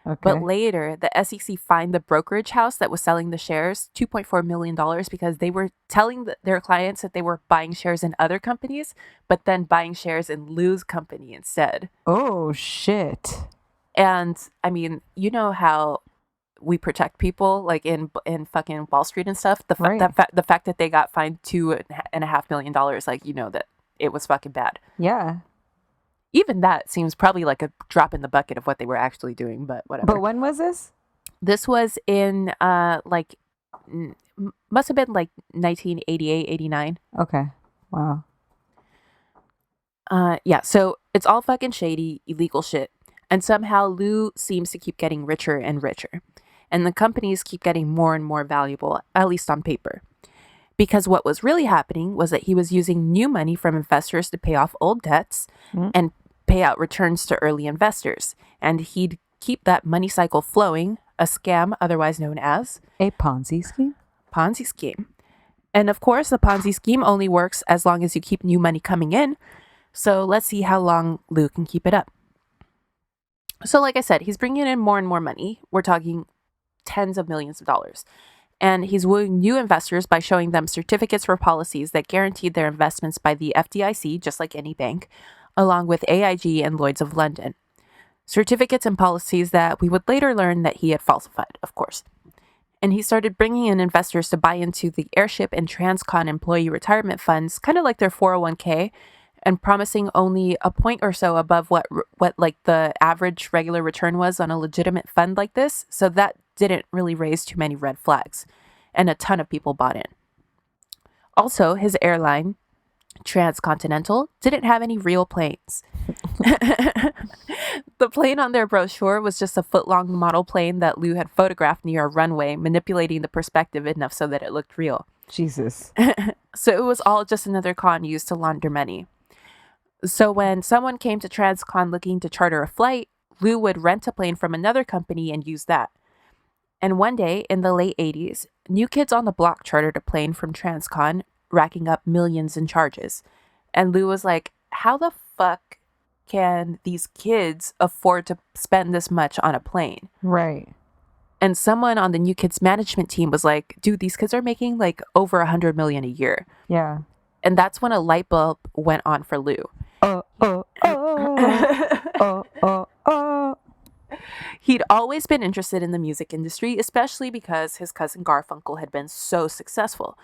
Okay. But later, the SEC fined the brokerage house that was selling the shares $2.4 million because they were telling their clients that they were buying shares in other companies, but then buying shares in Lou's company instead. Oh, shit. And I mean, you know how we protect people like in fucking Wall Street and stuff? The fact that they got fined $2.5 million, like, you know that it was fucking bad. Yeah. Even that seems probably like a drop in the bucket of what they were actually doing, but whatever. But when was this? This was in must have been like 1988, 89. Okay. Wow. Yeah, so it's all fucking shady, illegal shit. And somehow Lou seems to keep getting richer and richer. And the companies keep getting more and more valuable, at least on paper. Because what was really happening was that he was using new money from investors to pay off old debts and pay out returns to early investors. And he'd keep that money cycle flowing, a scam otherwise known as a Ponzi scheme. Ponzi scheme. And of course, the Ponzi scheme only works as long as you keep new money coming in. So let's see how long Lou can keep it up. So like I said, he's bringing in more and more money. We're talking tens of millions of dollars. And he's wooing new investors by showing them certificates for policies that guaranteed their investments by the FDIC, just like any bank, along with AIG and Lloyd's of London. Certificates and policies that we would later learn that he had falsified, of course. And he started bringing in investors to buy into the airship and Transcon employee retirement funds, kind of like their 401k, and promising only a point or so above what like the average regular return was on a legitimate fund like this. So that didn't really raise too many red flags, and a ton of people bought in. Also, his airline, Transcontinental, didn't have any real planes. The plane on their brochure was just a foot-long model plane that Lou had photographed near a runway, manipulating the perspective enough so that it looked real. Jesus. So it was all just another con used to launder money. So when someone came to Transcon looking to charter a flight, Lou would rent a plane from another company and use that. And one day in the late 80s, New Kids on the Block chartered a plane from Transcon, racking up millions in charges. And Lou was like, how the fuck can these kids afford to spend this much on a plane? Right. And someone on the New Kids management team was like, dude, these kids are making like over $100 million a year. Yeah. And that's when a light bulb went on for Lou. He'd always been interested in the music industry, especially because his cousin Garfunkel had been so successful.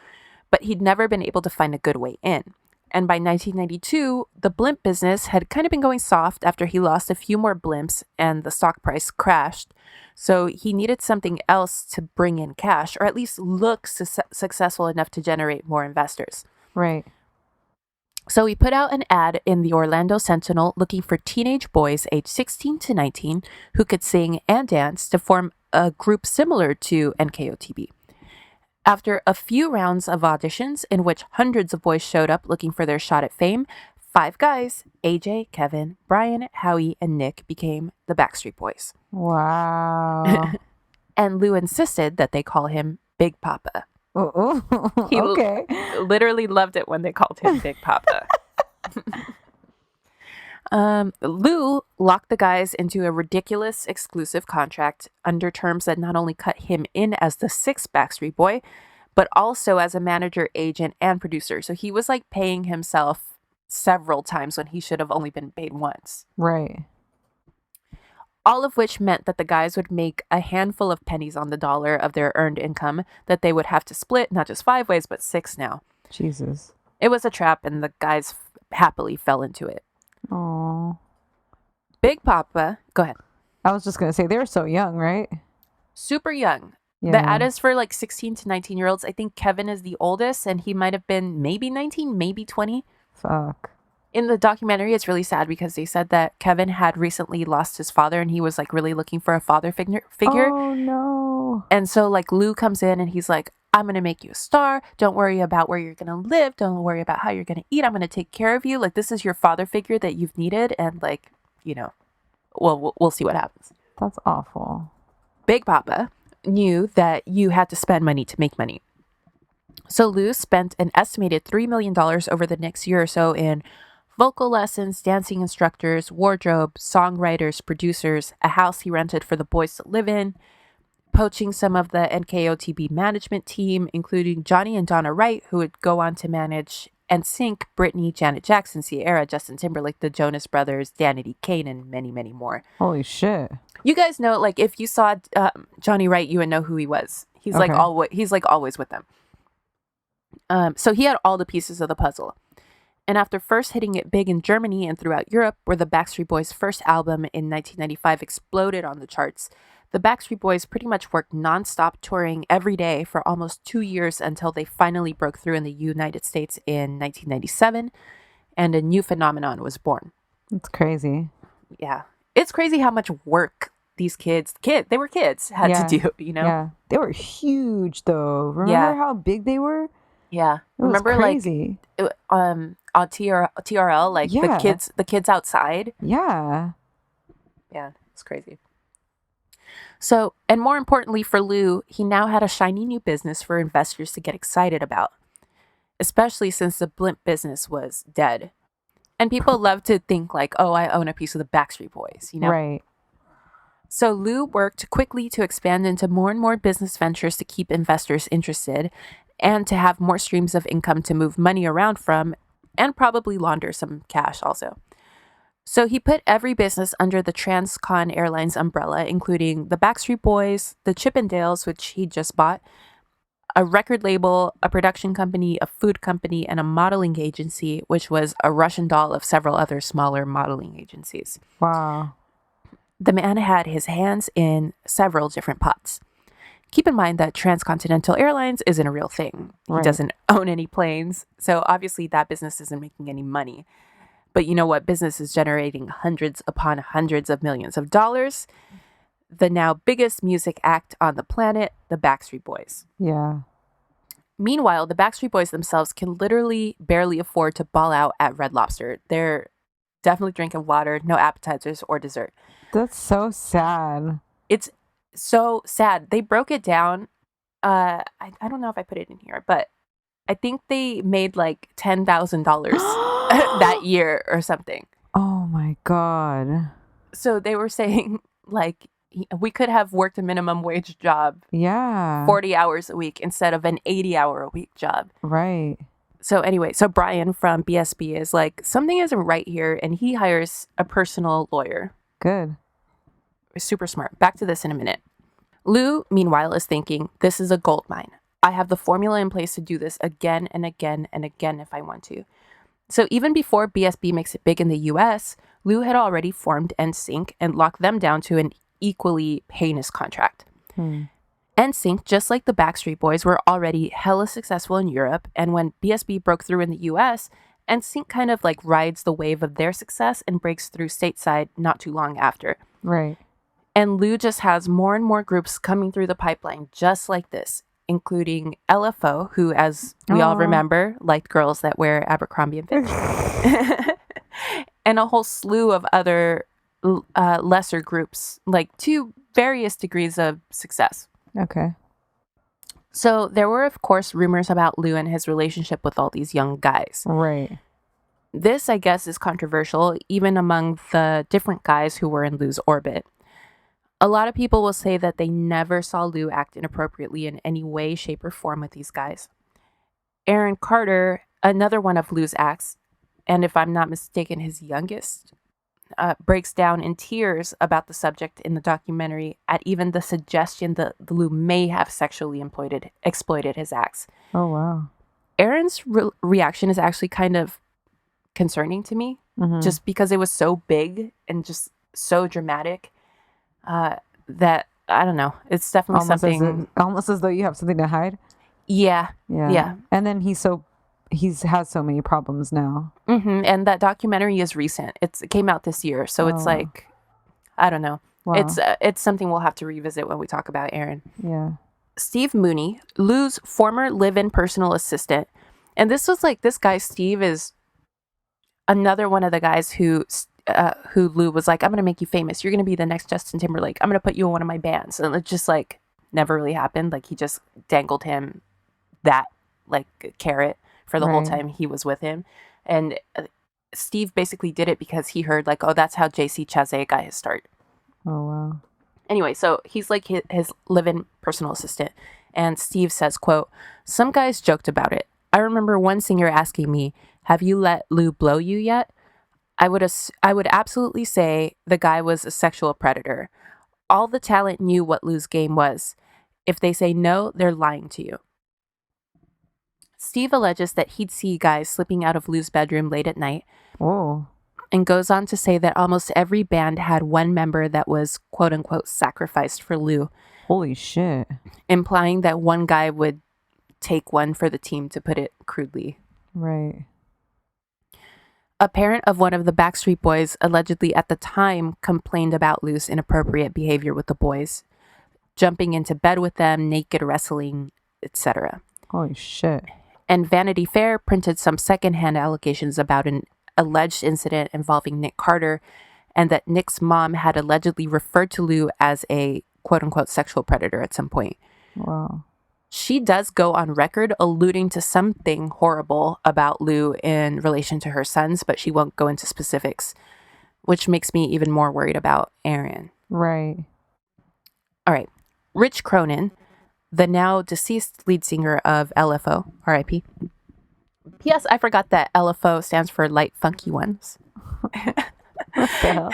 But he'd never been able to find a good way in. And by 1992, the blimp business had kind of been going soft after he lost a few more blimps and the stock price crashed. So he needed something else to bring in cash, or at least look successful enough to generate more investors. Right. So he put out an ad in the Orlando Sentinel looking for teenage boys aged 16 to 19 who could sing and dance to form a group similar to NKOTB. After a few rounds of auditions in which hundreds of boys showed up looking for their shot at fame, 5 guys, AJ, Kevin, Brian, Howie, and Nick, became the Backstreet Boys. Wow. And Lou insisted that they call him Big Papa. Oh, He okay. literally loved it when they called him Big Papa. Lou locked the guys into a ridiculous exclusive contract under terms that not only cut him in as the 6th Backstreet Boy, but also as a manager, agent, and producer. So he was like paying himself several times when he should have only been paid once. Right. All of which meant that the guys would make a handful of pennies on the dollar of their earned income that they would have to split, not just 5 ways, but 6 now. Jesus. It was a trap, and the guys happily fell into it. Oh. Big Papa, go ahead. I was just going to say, they were so young, right? Super young. Yeah. The ad is for like 16 to 19-year-olds. I think Kevin is the oldest, and he might have been maybe 19, maybe 20. Fuck. In the documentary, it's really sad because they said that Kevin had recently lost his father, and he was like really looking for a father figure. Oh, no. And so like Lou comes in and he's like, I'm going to make you a star. Don't worry about where you're going to live. Don't worry about how you're going to eat. I'm going to take care of you. Like, this is your father figure that you've needed. And like, you know, well, we'll see what happens. That's awful. Big Papa knew that you had to spend money to make money. So Lou spent an estimated $3 million over the next year or so in vocal lessons, dancing instructors, wardrobe, songwriters, producers, a house he rented for the boys to live in, poaching some of the NKOTB management team, including Johnny and Donna Wright, who would go on to manage NSYNC, Britney, Janet Jackson, Sierra, Justin Timberlake, the Jonas Brothers, Danity Kane, and many, many more. Holy shit. You guys know, like, if you saw Johnny Wright, you would know who he was. He's Okay. he's like always with them. So he had all the pieces of the puzzle. And after first hitting it big in Germany and throughout Europe, where the Backstreet Boys' first album in 1995 exploded on the charts, the Backstreet Boys pretty much worked nonstop, touring every day for almost 2 years until they finally broke through in the United States in 1997, and a new phenomenon was born. It's crazy. Yeah. It's crazy how much work these they were kids, had to do, you know? Yeah. They were huge, though. Remember Yeah. how big they were? Yeah. It was Remember, crazy. like, on TRL, like, Yeah. the kids outside? Yeah. Yeah, it's crazy. So, and more importantly for Lou, he now had a shiny new business for investors to get excited about, especially since the blimp business was dead. And people love to think like, oh, I own a piece of the Backstreet Boys, you know? Right. So Lou worked quickly to expand into more and more business ventures to keep investors interested and to have more streams of income to move money around from and probably launder some cash also. So he put every business under the Transcon Airlines umbrella, including the Backstreet Boys, the Chippendales, which he just bought, a record label, a production company, a food company, and a modeling agency, which was a Russian doll of several other smaller modeling agencies. Wow. The man had his hands in several different pots. Keep in mind that Transcontinental Airlines isn't a real thing. He Right. doesn't own any planes, so obviously that business isn't making any money. But you know what business is generating hundreds upon hundreds of millions of dollars? The now biggest music act on the planet, the Backstreet Boys. Yeah. Meanwhile, the Backstreet Boys themselves can literally barely afford to ball out at Red Lobster. They're definitely drinking water, no appetizers or dessert. That's so sad. It's so sad. They broke it down. I don't know if I put it in here, but I think they made like $10,000 that year or something. Oh my God. So they were saying like we could have worked a minimum wage job, Yeah. 40 hours a week instead of an 80-hour-a-week job. Right. So anyway, so Brian from BSB is like, something isn't right here, and he hires a personal lawyer. Good. Super smart. Back to this in a minute. Lou, meanwhile, is thinking, this is a gold mine. I have the formula in place to do this again and again and again if I want to. So even before BSB makes it big in the US, Lou had already formed NSYNC and locked them down to an equally heinous contract. NSYNC, just like the Backstreet Boys, were already hella successful in Europe, and when BSB broke through in the US, NSYNC kind of like rides the wave of their success and breaks through stateside not too long after. Right. And Lou just has more and more groups coming through the pipeline just like this, including LFO, who, as we all remember, liked girls that wear Abercrombie and Fitch. And a whole slew of other lesser groups, like to various degrees of success. Okay. So there were, of course, rumors about Lou and his relationship with all these young guys. Right. This, I guess, is controversial, even among the different guys who were in Lou's orbit. A lot of people will say that they never saw Lou act inappropriately in any way, shape, or form with these guys. Aaron Carter, another one of Lou's acts, and if I'm not mistaken, his youngest, breaks down in tears about the subject in the documentary at even the suggestion that Lou may have sexually exploited his acts. Oh, wow. Aaron's reaction is actually kind of concerning to me, just because it was so big and just so dramatic that, I don't know, it's definitely something. Almost as though you have something to hide. Yeah. And then he has so many problems now. And that documentary is recent. It came out this year, so it's like, I don't know. Wow. It's something we'll have to revisit when we talk about Aaron. Yeah. Steve Mooney, Lou's former live-in personal assistant, and this guy Steve is another one of the guys who Lou was like, I'm gonna make you famous. You're gonna be the next Justin Timberlake. I'm gonna put you in one of my bands, and it just like never really happened. Like he just dangled him that like carrot for the whole time he was with him. And Steve basically did it because he heard like, oh, that's how JC Chasez got his start. Oh, wow. Anyway, so he's like his live-in personal assistant. And Steve says, quote, some guys joked about it. I remember one singer asking me, have you let Lou blow you yet? I would absolutely say the guy was a sexual predator. All the talent knew what Lou's game was. If they say no, they're lying to you. Steve alleges that he'd see guys slipping out of Lou's bedroom late at night. Oh. And goes on to say that almost every band had one member that was quote unquote sacrificed for Lou. Holy shit. Implying that one guy would take one for the team, to put it crudely. Right. A parent of one of the Backstreet Boys allegedly at the time complained about Lou's inappropriate behavior with the boys, jumping into bed with them, naked wrestling, etc. Holy shit. And Vanity Fair printed some secondhand allegations about an alleged incident involving Nick Carter, and that Nick's mom had allegedly referred to Lou as a quote-unquote sexual predator at some point. Wow. She does go on record alluding to something horrible about Lou in relation to her sons, but she won't go into specifics, which makes me even more worried about Aaron. Right. All right. Rich Cronin, the now deceased lead singer of LFO, R.I.P. P.S. I forgot that LFO stands for Light Funky Ones. What the hell?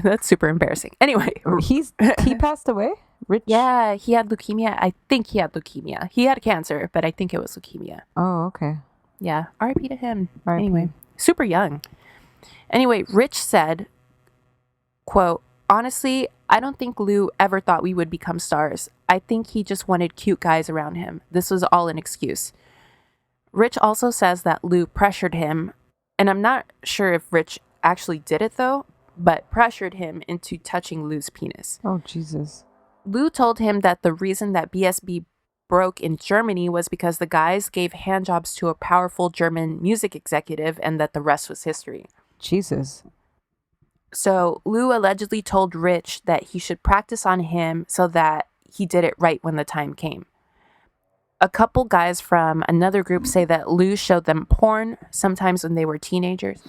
That's super embarrassing. Anyway, He passed away? Rich? yeah, he had leukemia. I think he had leukemia. He had cancer, but I think it was leukemia. Oh, okay. Yeah, R.I.P. to him. R.I.P. Anyway, super young. Anyway, Rich said, quote, honestly, I don't think Lou ever thought we would become stars. I think he just wanted cute guys around him. This was all an excuse. Rich also says that Lou pressured him, and I'm not sure if Rich actually did it though, but pressured him into touching Lou's penis. Oh, Jesus. Lou told him that the reason that BSB broke in Germany was because the guys gave handjobs to a powerful German music executive and that the rest was history. Jesus. So Lou allegedly told Rich that he should practice on him so that he did it right when the time came. A couple guys from another group say that Lou showed them porn, sometimes when they were teenagers.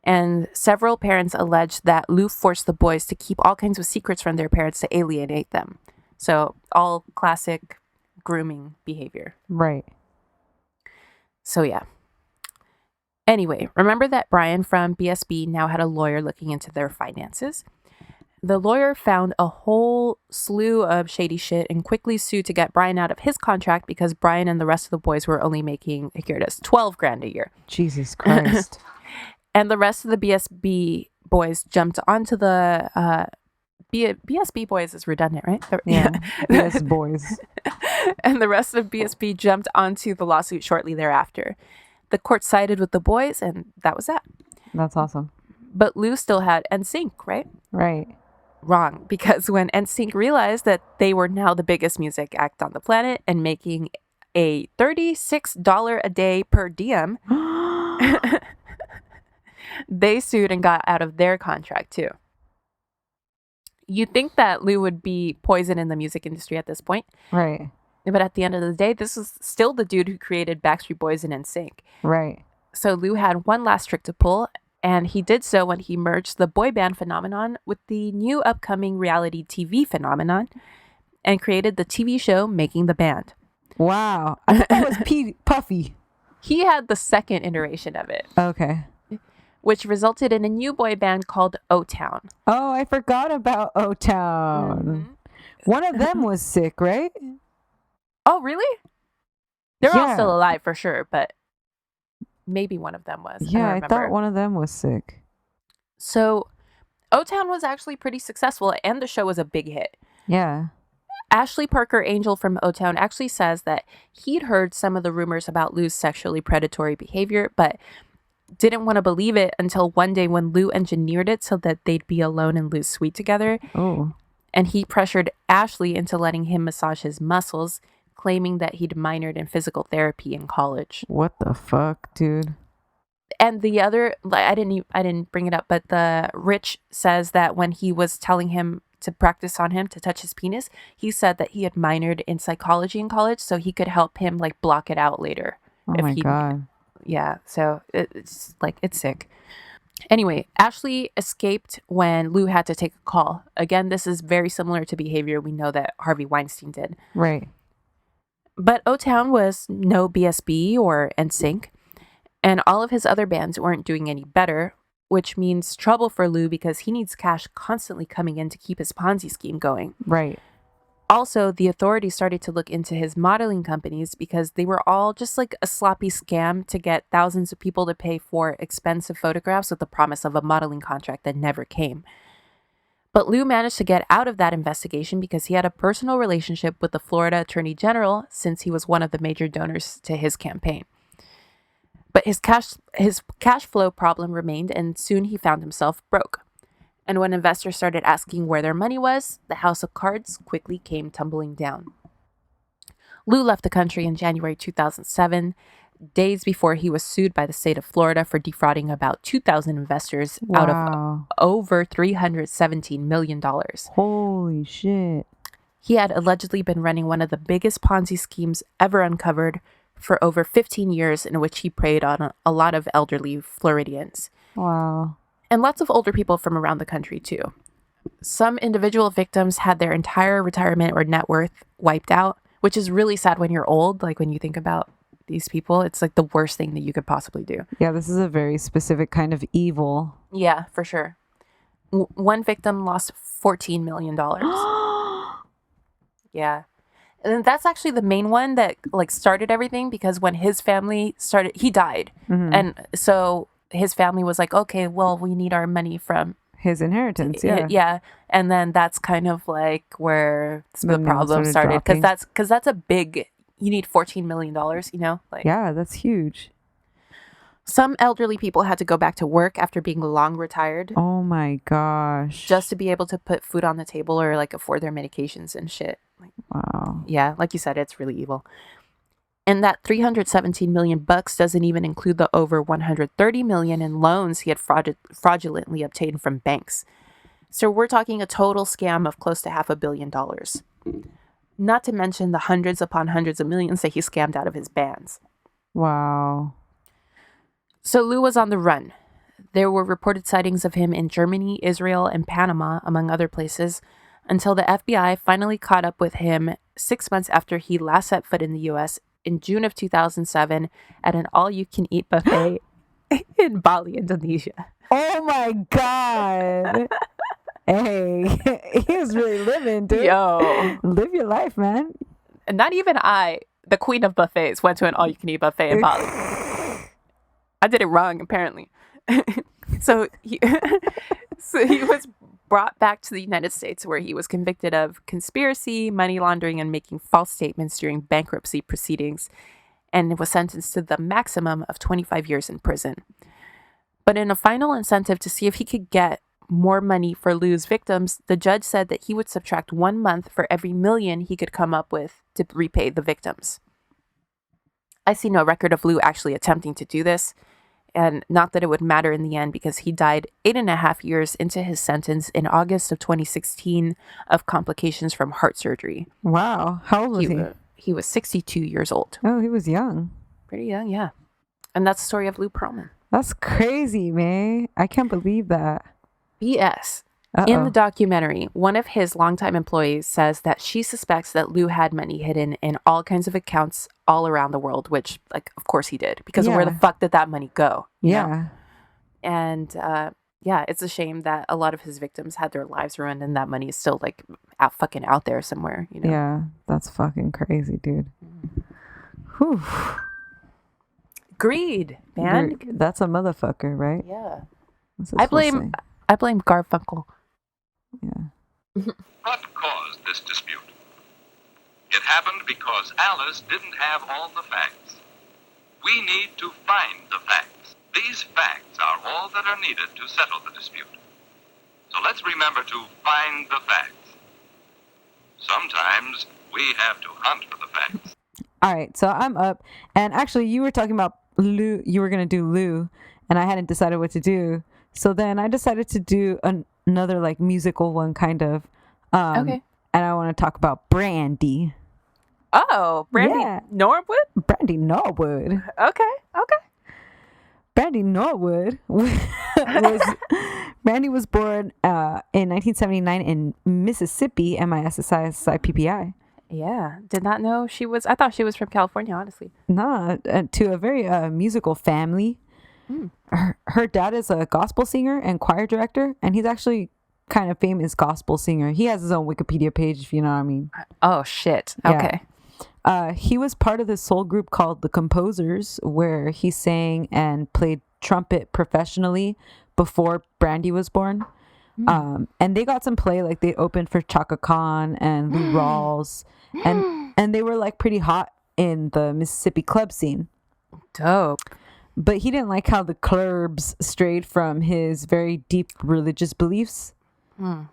And several parents allege that Lou forced the boys to keep all kinds of secrets from their parents to alienate them. So all classic grooming behavior. Right. So yeah. Anyway, remember that Brian from BSB now had a lawyer looking into their finances? The lawyer found a whole slew of shady shit and quickly sued to get Brian out of his contract because Brian and the rest of the boys were only making, here it is, $12,000 a year. Jesus Christ. And the rest of the BSB boys jumped onto the BSB boys is redundant, right? Yeah. BS boys. And the rest of BSB jumped onto the lawsuit shortly thereafter. The court sided with the boys, and that was that. That's awesome. But Lou still had NSYNC, right? Right. Wrong, because when NSYNC realized that they were now the biggest music act on the planet and making a $36 a day per diem, they sued and got out of their contract too. You'd think that Lou would be poison in the music industry at this point. Right. But at the end of the day, this was still the dude who created Backstreet Boys and NSYNC. Right. So Lou had one last trick to pull, and he did so when he merged the boy band phenomenon with the new upcoming reality TV phenomenon and created the TV show Making the Band. Wow. I thought that was Puffy. He had the second iteration of it. Okay. Which resulted in a new boy band called O-Town. Oh, I forgot about O-Town. Mm-hmm. One of them was sick, right? Oh, really? They're all Yeah. still alive for sure, but maybe one of them was. Yeah, I I thought one of them was sick. So O-Town was actually pretty successful, and the show was a big hit. Yeah. Ashley Parker Angel from O-Town actually says that he'd heard some of the rumors about Lou's sexually predatory behavior, but didn't want to believe it until one day when Lou engineered it so that they'd be alone in Lou's suite together. Oh. And he pressured Ashley into letting him massage his muscles, claiming that he'd minored in physical therapy in college. What the fuck, dude? And the other, I didn't bring it up, but the Rich says that when he was telling him to practice on him to touch his penis, he said that he had minored in psychology in college, so he could help him like block it out later. Oh my God. Yeah, so it's sick. Anyway, Ashley escaped when Lou had to take a call. Again, this is very similar to behavior we know that Harvey Weinstein did. Right. But O-Town was no BSB or NSYNC, and all of his other bands weren't doing any better, which means trouble for Lou because he needs cash constantly coming in to keep his Ponzi scheme going. Right. Also, the authorities started to look into his modeling companies because they were all just like a sloppy scam to get thousands of people to pay for expensive photographs with the promise of a modeling contract that never came. But Lou managed to get out of that investigation because he had a personal relationship with the Florida Attorney General since he was one of the major donors to his campaign. But his cash flow problem remained, and soon he found himself broke. And when investors started asking where their money was, the house of cards quickly came tumbling down. Lou left the country in January 2007, days before he was sued by the state of Florida for defrauding about 2,000 investors out of over $317 million. Holy shit. He had allegedly been running one of the biggest Ponzi schemes ever uncovered for over 15 years, in which he preyed on a lot of elderly Floridians. Wow. And lots of older people from around the country, too. Some individual victims had their entire retirement or net worth wiped out, which is really sad when you're old, like when you think about these people. It's like the worst thing that you could possibly do. Yeah, this is a very specific kind of evil. Yeah, for sure. One victim lost $14 million. Yeah. And that's actually the main one that like started everything, because when his family started, he died. Mm-hmm. And so his family was like, okay, well, we need our money from his inheritance. Yeah. Yeah. And then that's kind of like where the problem started. Because that's a big, you need $14 million, you know? Like, yeah, that's huge. Some elderly people had to go back to work after being long retired. Oh my gosh. Just to be able to put food on the table or like afford their medications and shit. Like, wow. Yeah, like you said, it's really evil. And that $317 million doesn't even include the over $130 million in loans he had fraudulently obtained from banks. So we're talking a total scam of close to $500 million. Not to mention the hundreds upon hundreds of millions that he scammed out of his bands. Wow. So Lou was on the run. There were reported sightings of him in Germany, Israel, and Panama, among other places, until the FBI finally caught up with him 6 months after he last set foot in the U.S. in June of 2007 at an all-you-can-eat buffet in Bali, Indonesia. Oh my God. Hey, he was really living, dude. Yo. Live your life, man. And not even I, the queen of buffets, went to an all-you-can-eat buffet in Bali. I did it wrong, apparently. So he was brought back to the United States, where he was convicted of conspiracy, money laundering, and making false statements during bankruptcy proceedings, and was sentenced to the maximum of 25 years in prison. But in a final incentive to see if he could get more money for Lou's victims, the judge said that he would subtract 1 month for every million he could come up with to repay the victims. I see no record of Lou actually attempting to do this, and not that it would matter in the end, because he died 8.5 years into his sentence in August of 2016 of complications from heart surgery. Wow. How old was he? He was 62 years old. Oh, he was young. Pretty young, yeah. And that's the story of Lou Pearlman. That's crazy, man. I can't believe that. BS. Uh-oh. In the documentary, one of his longtime employees says that she suspects that Lou had money hidden in all kinds of accounts all around the world, which, like, of course he did, because where the fuck did that money go? Yeah. Know? And, yeah, it's a shame that a lot of his victims had their lives ruined, and that money is still, like, out there somewhere, you know? Yeah, that's fucking crazy, dude. Whew. Greed, man. That's a motherfucker, right? Yeah. I blame Garfunkel. Yeah. What caused this dispute? It happened because Alice didn't have all the facts. We need to find the facts. These facts are all that are needed to settle the dispute. So let's remember to find the facts. Sometimes we have to hunt for the facts. All right, so I'm up. And actually, you were talking about Lou. You were going to do Lou, and I hadn't decided what to do. So then I decided to do another like musical one, kind of. Okay. And I want to talk about Brandy. Oh, Brandy Norwood? Brandy Norwood. Okay. Brandy Norwood Brandy was born in 1979 in Mississippi, MISSIPPI. Yeah, did not know she was. I thought she was from California, honestly. Nah, to a very musical family. Her dad is a gospel singer and choir director, and he's actually kind of famous gospel singer. He has his own Wikipedia page, if you know what I mean. Oh, shit. Okay. Yeah. He was part of this soul group called The Composers, where he sang and played trumpet professionally before Brandy was born. And they got some play, like they opened for Chaka Khan and Lou Rawls, and they were like pretty hot in the Mississippi club scene. Dope. But he didn't like how the clubs strayed from his very deep religious beliefs.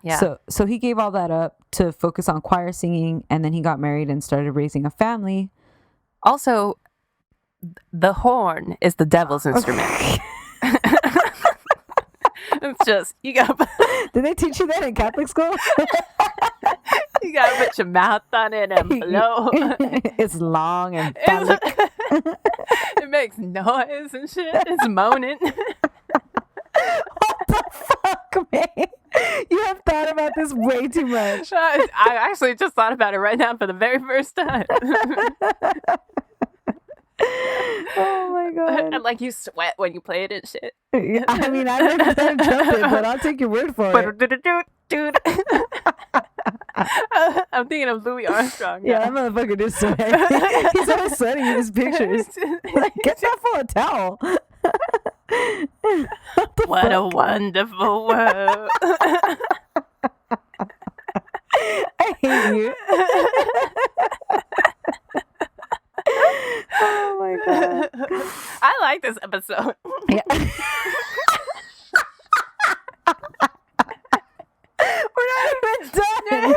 Yeah. So he gave all that up to focus on choir singing, and then he got married and started raising a family. Also, the horn is the devil's instrument. It's just, you got... Did they teach you that in Catholic school? You gotta put your mouth on it and blow. It's long and phallic. It makes noise and shit. It's moaning. What the fuck, man? You have thought about this way too much. I actually just thought about it right now for the very first time. Oh my god. And like you sweat when you play it and shit. Yeah, I mean, I've never done trumpet, but I'll take your word for it. Dude. I'm thinking of Louis Armstrong. Yeah, that motherfucker did sweat. He's always sweating in his pictures. Like, get that for a towel. What a wonderful world. I hate you. Oh my god. I like this episode. Yeah. We're not even done.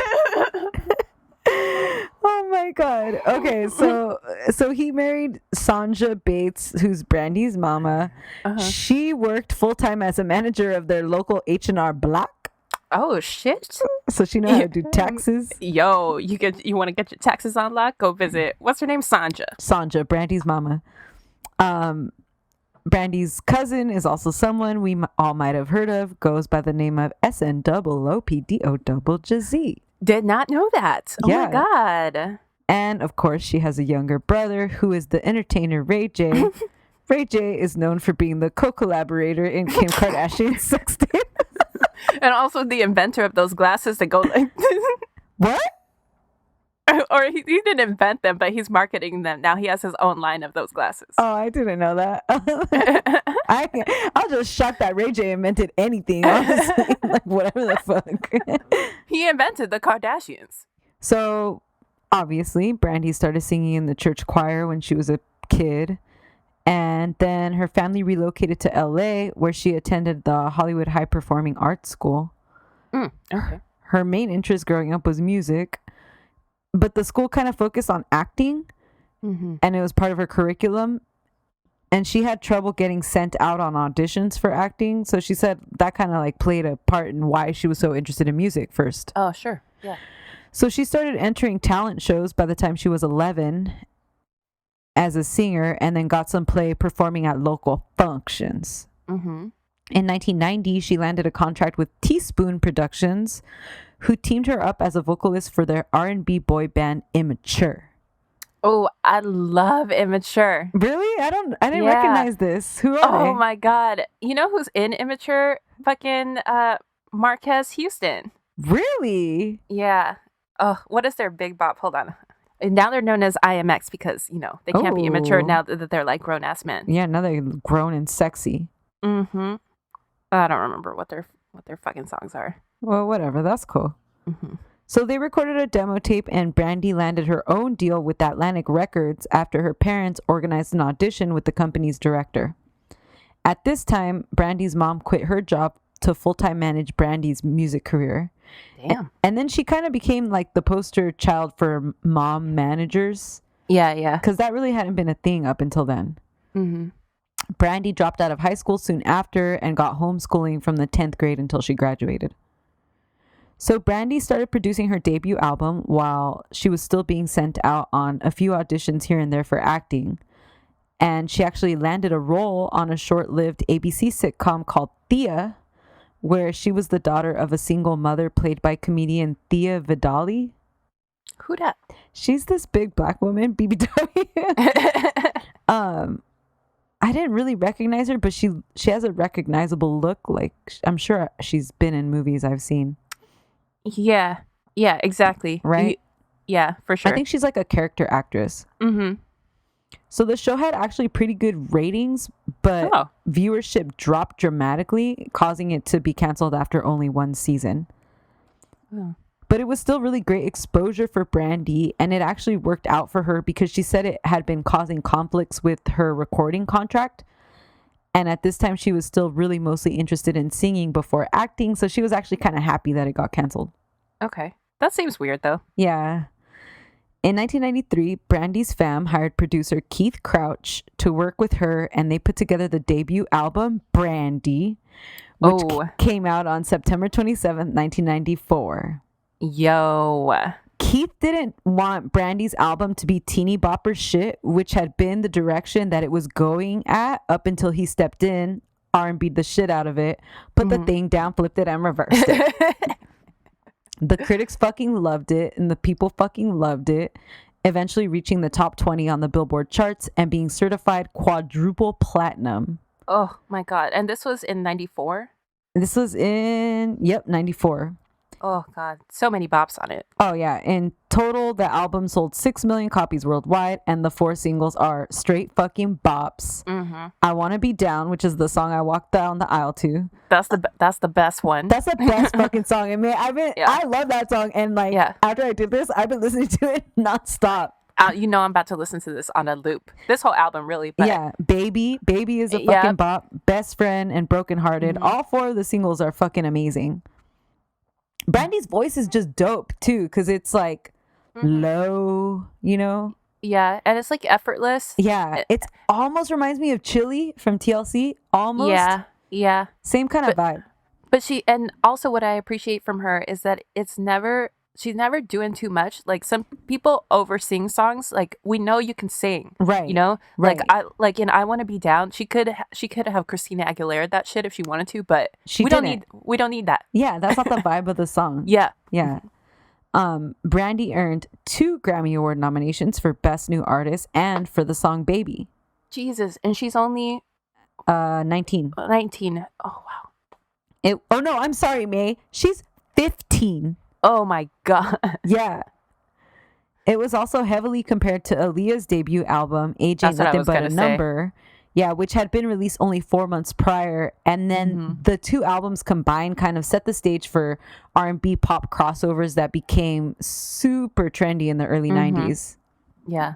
Oh my god. Okay, so he married Sanja Bates, who's Brandy's mama. She worked full-time as a manager of their local H&R Block. Oh shit. So she knows how to do taxes. Yo, you want to get your taxes on lock? Go visit. What's her name? Sanja, Brandy's mama. Brandy's cousin is also someone we all might have heard of. Goes by the name of SNOOPDOJZ. Did not know that. Oh Yeah. my god. And of course, she has a younger brother who is the entertainer Ray J. Ray J is known for being the co-collaborator in Kim Kardashian's sex tape. And also the inventor of those glasses that go like What? Or he didn't invent them, but he's marketing them. Now he has his own line of those glasses. Oh, I didn't know that. I was just shocked that Ray J invented anything, honestly. Like, whatever the fuck. He invented the Kardashians. So, obviously, Brandy started singing in the church choir when she was a kid. And then her family relocated to LA, where she attended the Hollywood High Performing Arts School. Okay. Her main interest growing up was music, but the school kind of focused on acting, and it was part of her curriculum. And she had trouble getting sent out on auditions for acting. So she said that kind of like played a part in why she was so interested in music first. Oh, sure. Yeah. So she started entering talent shows by the time she was 11 as a singer, and then got some play performing at local functions. In 1990, she landed a contract with Teaspoon Productions, who teamed her up as a vocalist for their R&B boy band Immature. Oh, I love Immature. Really? I didn't recognize this. Who are they? Oh my god. You know who's in Immature? Fucking Marquez Houston. Really? Yeah. Oh, what is their big bop? Hold on. And now they're known as IMX because, you know, they can't be immature now that they're like grown ass men. Yeah, now they're grown and sexy. I don't remember what their fucking songs are. Well, whatever. That's cool. So they recorded a demo tape, and Brandy landed her own deal with Atlantic Records after her parents organized an audition with the company's director. At this time, Brandy's mom quit her job to full-time manage Brandy's music career. Damn. And then she kind of became like the poster child for mom managers. Yeah. Because that really hadn't been a thing up until then. Brandy dropped out of high school soon after and got homeschooling from the 10th grade until she graduated. So Brandy started producing her debut album while she was still being sent out on a few auditions here and there for acting. And she actually landed a role on a short-lived ABC sitcom called Thea, where she was the daughter of a single mother played by comedian Thea Vidali. Who dat? She's this big black woman, BBW. I didn't really recognize her, but she has a recognizable look. Like, I'm sure she's been in movies I've seen. Yeah, exactly. Right? Yeah, for sure. I think she's like a character actress. So the show had actually pretty good ratings, but viewership dropped dramatically, causing it to be canceled after only one season. But it was still really great exposure for Brandy, and it actually worked out for her because she said it had been causing conflicts with her recording contract. And at this time, she was still really mostly interested in singing before acting, so she was actually kind of happy that it got canceled. Okay. That seems weird, though. Yeah. In 1993, Brandy's fam hired producer Keith Crouch to work with her, and they put together the debut album, Brandy, which came out on September 27th, 1994. Yo. Keith didn't want Brandy's album to be teeny bopper shit, which had been the direction that it was going at up until he stepped in, R&B'd the shit out of it, put the thing down, flipped it, and reversed it. The critics fucking loved it, and the people fucking loved it. eventually reaching the top 20 on the Billboard charts and being certified quadruple platinum. Oh my God. And this was in 94? This was in, 94. Oh God. So many bops on it. Oh yeah. In total, the album sold 6 million copies worldwide, and the 4 singles are straight fucking bops. Mm-hmm. I Wanna Be Down, which is the song I walked down the aisle to. That's the best one. That's the best fucking song. And man, I love that song. And like after I did this, I've been listening to it nonstop. You know I'm about to listen to this on a loop. This whole album, really. But yeah, Baby is a fucking bop. Best Friend and Broken Hearted. Mm-hmm. All 4 of the singles are fucking amazing. Brandy's voice is just dope too, because it's like low, you know? Yeah, and it's like effortless. Yeah, it almost reminds me of Chili from TLC. Almost. Yeah. Same kind of vibe. But and also what I appreciate from her is that she's never doing too much. Like some people over sing songs. Like we know you can sing, right? You know, right. like in I Want to Be Down. She could have Christina Aguilera that shit if she wanted to, but we don't need that. Yeah, that's not the vibe of the song. Yeah. Brandy earned 2 Grammy Award nominations for Best New Artist and for the song Baby. Jesus, and she's only 19. 19. Oh wow. Oh no, I'm sorry, May. She's 15. Oh my God. Yeah. It was also heavily compared to Aaliyah's debut album, Age Ain't Nothing But a Number. Yeah, which had been released only 4 months prior. And then the 2 albums combined kind of set the stage for R&B pop crossovers that became super trendy in the early 90s. Yeah.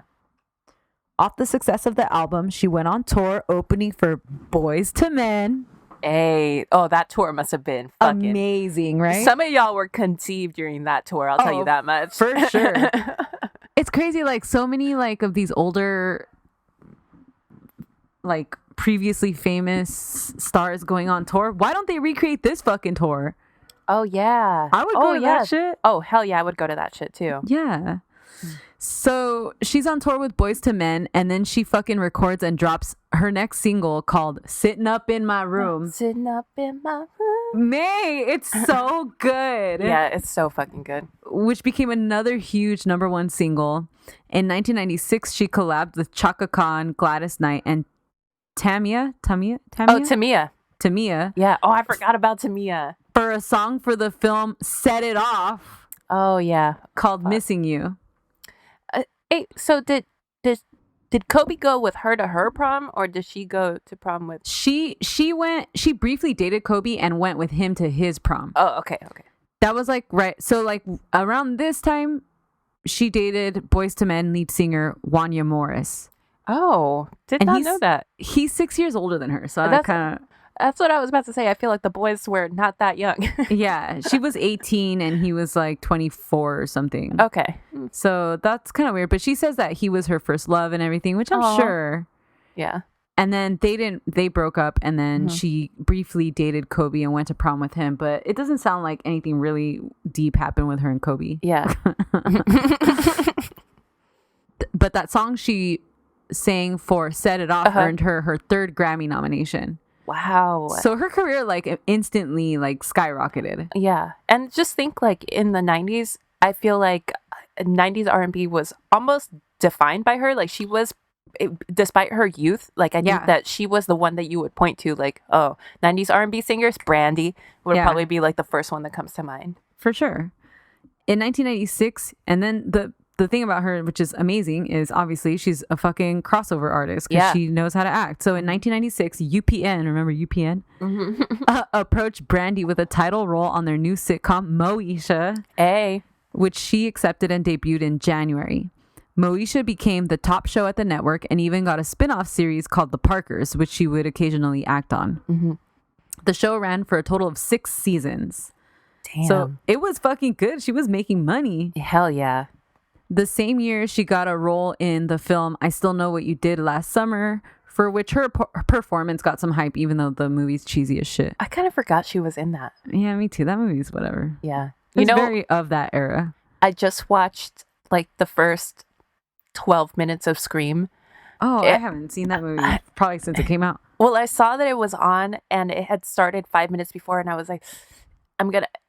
Off the success of the album, she went on tour opening for Boys to Men. Hey, that tour must have been fucking amazing, right? Some of y'all were conceived during that tour. I'll tell you that much. For sure. It's crazy. Like so many like of these older, like previously famous stars going on tour. Why don't they recreate this fucking tour? Oh yeah, I would go to that shit. Oh hell yeah, I would go to that shit too. Yeah. So she's on tour with Boys to Men, and then she fucking records and drops her next single called Sitting Up in My Room. Sitting up in my room. May, it's so good. Yeah, it's so fucking good. Which became another huge #1 single. In 1996, she collabed with Chaka Khan, Gladys Knight, and Tamia? Oh, Tamia. Tamia. Yeah. Oh, I forgot about Tamia. For a song for the film Set It Off. Oh, yeah. Called Missing You. Hey, so did Kobe go with her to her prom, or did she go to prom with? She briefly dated Kobe and went with him to his prom. Oh, okay. That was like right. So like around this time, she dated Boyz II Men lead singer Wanya Morris. Oh, not know that. He's 6 years older than her, so that's what I was about to say. I feel like the boys were not that young. Yeah, she was 18 and he was like 24 or something. Okay. So that's kind of weird. But she says that he was her first love and everything, which I'm sure. Yeah. And then they broke up, and then she briefly dated Kobe and went to prom with him. But it doesn't sound like anything really deep happened with her and Kobe. Yeah. But that song she sang for Set It Off earned her 3rd Grammy nomination. Wow. So her career like instantly like skyrocketed. Yeah. And just think like in the 90s, I feel like 90s R&B was almost defined by her. Like she was, despite her youth, like I think that she was the one that you would point to, like, oh, 90s R&B singers, Brandy would probably be like the first one that comes to mind. For sure. In 1996, and then the thing about her, which is amazing, is obviously she's a fucking crossover artist because she knows how to act. So in 1996, UPN, remember UPN? Approached Brandy with a title role on their new sitcom, Moesha, which she accepted and debuted in January. Moesha became the top show at the network and even got a spin-off series called The Parkers, which she would occasionally act on. The show ran for a total of 6 seasons. Damn. So it was fucking good. She was making money. Hell yeah. The same year, she got a role in the film I Still Know What You Did Last Summer, for which her performance got some hype, even though the movie's cheesy as shit. I kind of forgot she was in that. Yeah, me too. That movie's whatever. Yeah. It's very of that era. I just watched like the first 12 minutes of Scream. Oh, I haven't seen that movie probably since it came out. Well, I saw that it was on and it had started 5 minutes before, and I was like,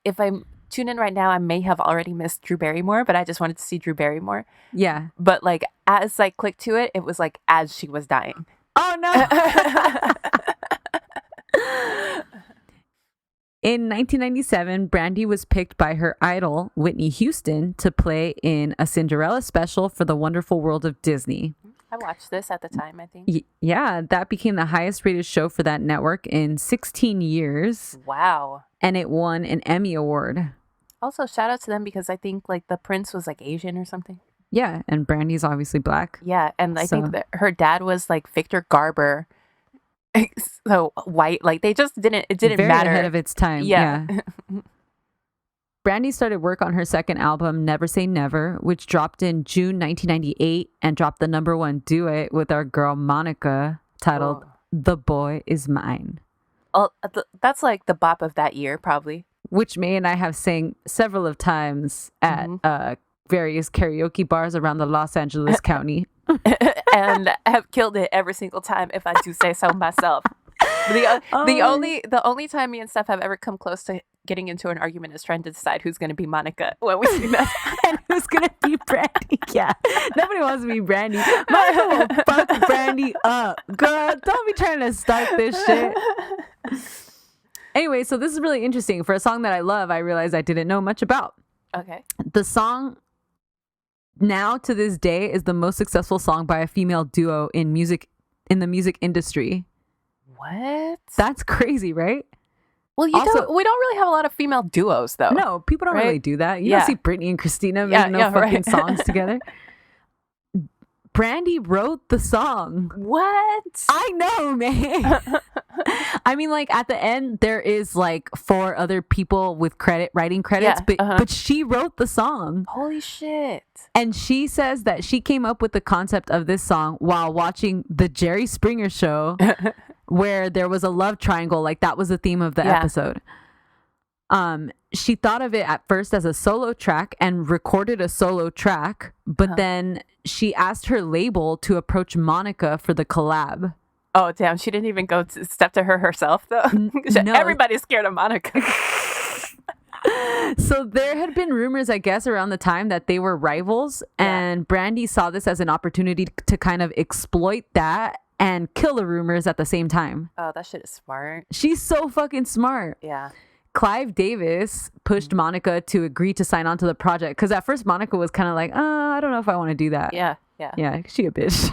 if I'm tune in right now, I may have already missed Drew Barrymore, but I just wanted to see Drew Barrymore. Yeah. But like as I clicked to it, it was like as she was dying. Oh no. In 1997, Brandy was picked by her idol, Whitney Houston, to play in a Cinderella special for The Wonderful World of Disney. I watched this at the time, I think. Yeah, that became the highest rated show for that network in 16 years. Wow. And it won an Emmy Award. Also, shout out to them because I think like the prince was like Asian or something. Yeah, and Brandy's obviously black. Yeah, and I think that her dad was like Victor Garber. So white, like it didn't Very matter. ahead of its time. Yeah. Brandy started work on her second album, Never Say Never, which dropped in June 1998 and dropped the #1 duet with our girl Monica, titled The Boy Is Mine. Oh, that's like the bop of that year, probably. Which May and I have sang several of times at various karaoke bars around the Los Angeles County. And I have killed it every single time, if I do say so myself. The only time me and Steph have ever come close to getting into an argument is trying to decide who's going to be Monica when we sing that. And who's going to be Brandy. Yeah. Nobody wants to be Brandy. Monica will fuck Brandy up. Girl, don't be trying to start this shit. Anyway, so this is really interesting. For a song that I love, I realized I didn't know much about. Okay. The song now to this day is the most successful song by a female duo in the music industry. What? That's crazy, right? Well, we don't really have a lot of female duos, though. No, people don't really do that. You don't see Britney and Christina making fucking songs together. Brandy wrote the song. What? I know, man. I mean, like at the end, there is like 4 other people with writing credits, but she wrote the song. Holy shit. And she says that she came up with the concept of this song while watching the Jerry Springer show, where there was a love triangle. Like that was the theme of the episode. She thought of it at first as a solo track and recorded a solo track, but then she asked her label to approach Monica for the collab. Oh, damn. She didn't even go to step to her herself, though. No. Everybody's scared of Monica. So there had been rumors, I guess, around the time that they were rivals, and Brandy saw this as an opportunity to kind of exploit that and kill the rumors at the same time. Oh, that shit is smart. She's so fucking smart. Yeah. Clive Davis pushed Monica to agree to sign on to the project because at first Monica was kind of like, I don't know if I want to do that. Yeah. Yeah, she a bitch.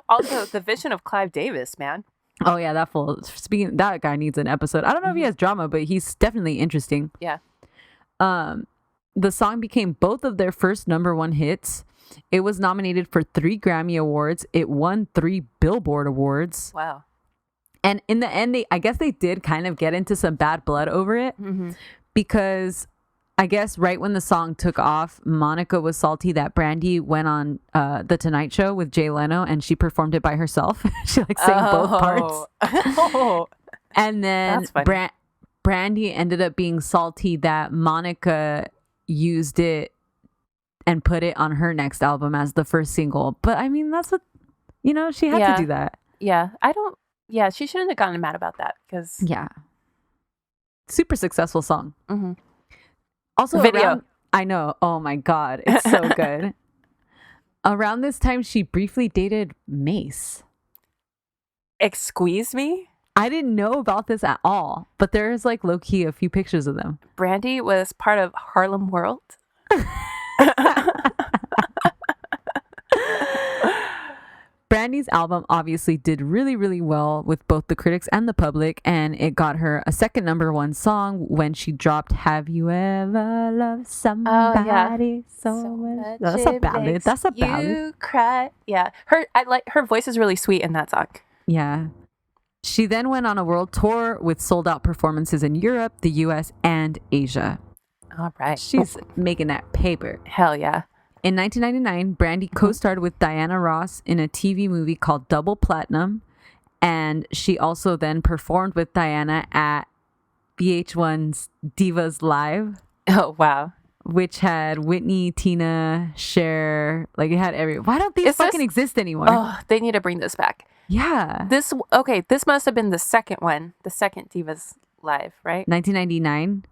Also, the vision of Clive Davis, man. Oh yeah, that fool. Speaking, that guy needs an episode. I don't know if he has drama, but he's definitely interesting. Yeah. The song became both of their first #1 hits. It was nominated for 3 Grammy Awards. It won 3 Billboard Awards. Wow. And in the end, I guess they did kind of get into some bad blood over it because I guess right when the song took off, Monica was salty that Brandy went on The Tonight Show with Jay Leno and she performed it by herself. She like sang both parts. And then Brandy ended up being salty that Monica used it and put it on her next album as the first single. But I mean, that's what, she had to do that. Yeah. Yeah, she shouldn't have gotten mad about that because... Yeah. Super successful song. Mm-hmm. Also, video. I know. Oh my God. It's so good. Around this time, she briefly dated Mace. Excuse me? I didn't know about this at all, but there's like low-key a few pictures of them. Brandy was part of Harlem World. Brandy's album obviously did really, really well with both the critics and the public, and it got her a second #1 song when she dropped "Have You Ever Loved Somebody So Much?" That's a ballad. That's a ballad. You cry. Yeah, her voice is really sweet in that song. Yeah. She then went on a world tour with sold-out performances in Europe, the U.S., and Asia. All right. She's making that paper. Hell yeah. In 1999, Brandy co-starred with Diana Ross in a TV movie called Double Platinum, and she also then performed with Diana at VH1's Divas Live. Oh, wow. Which had Whitney, Tina, Cher, like it had Why don't these exist anymore? Oh, they need to bring this back. Yeah. This must have been the second one, the second Divas Live, right? 1999.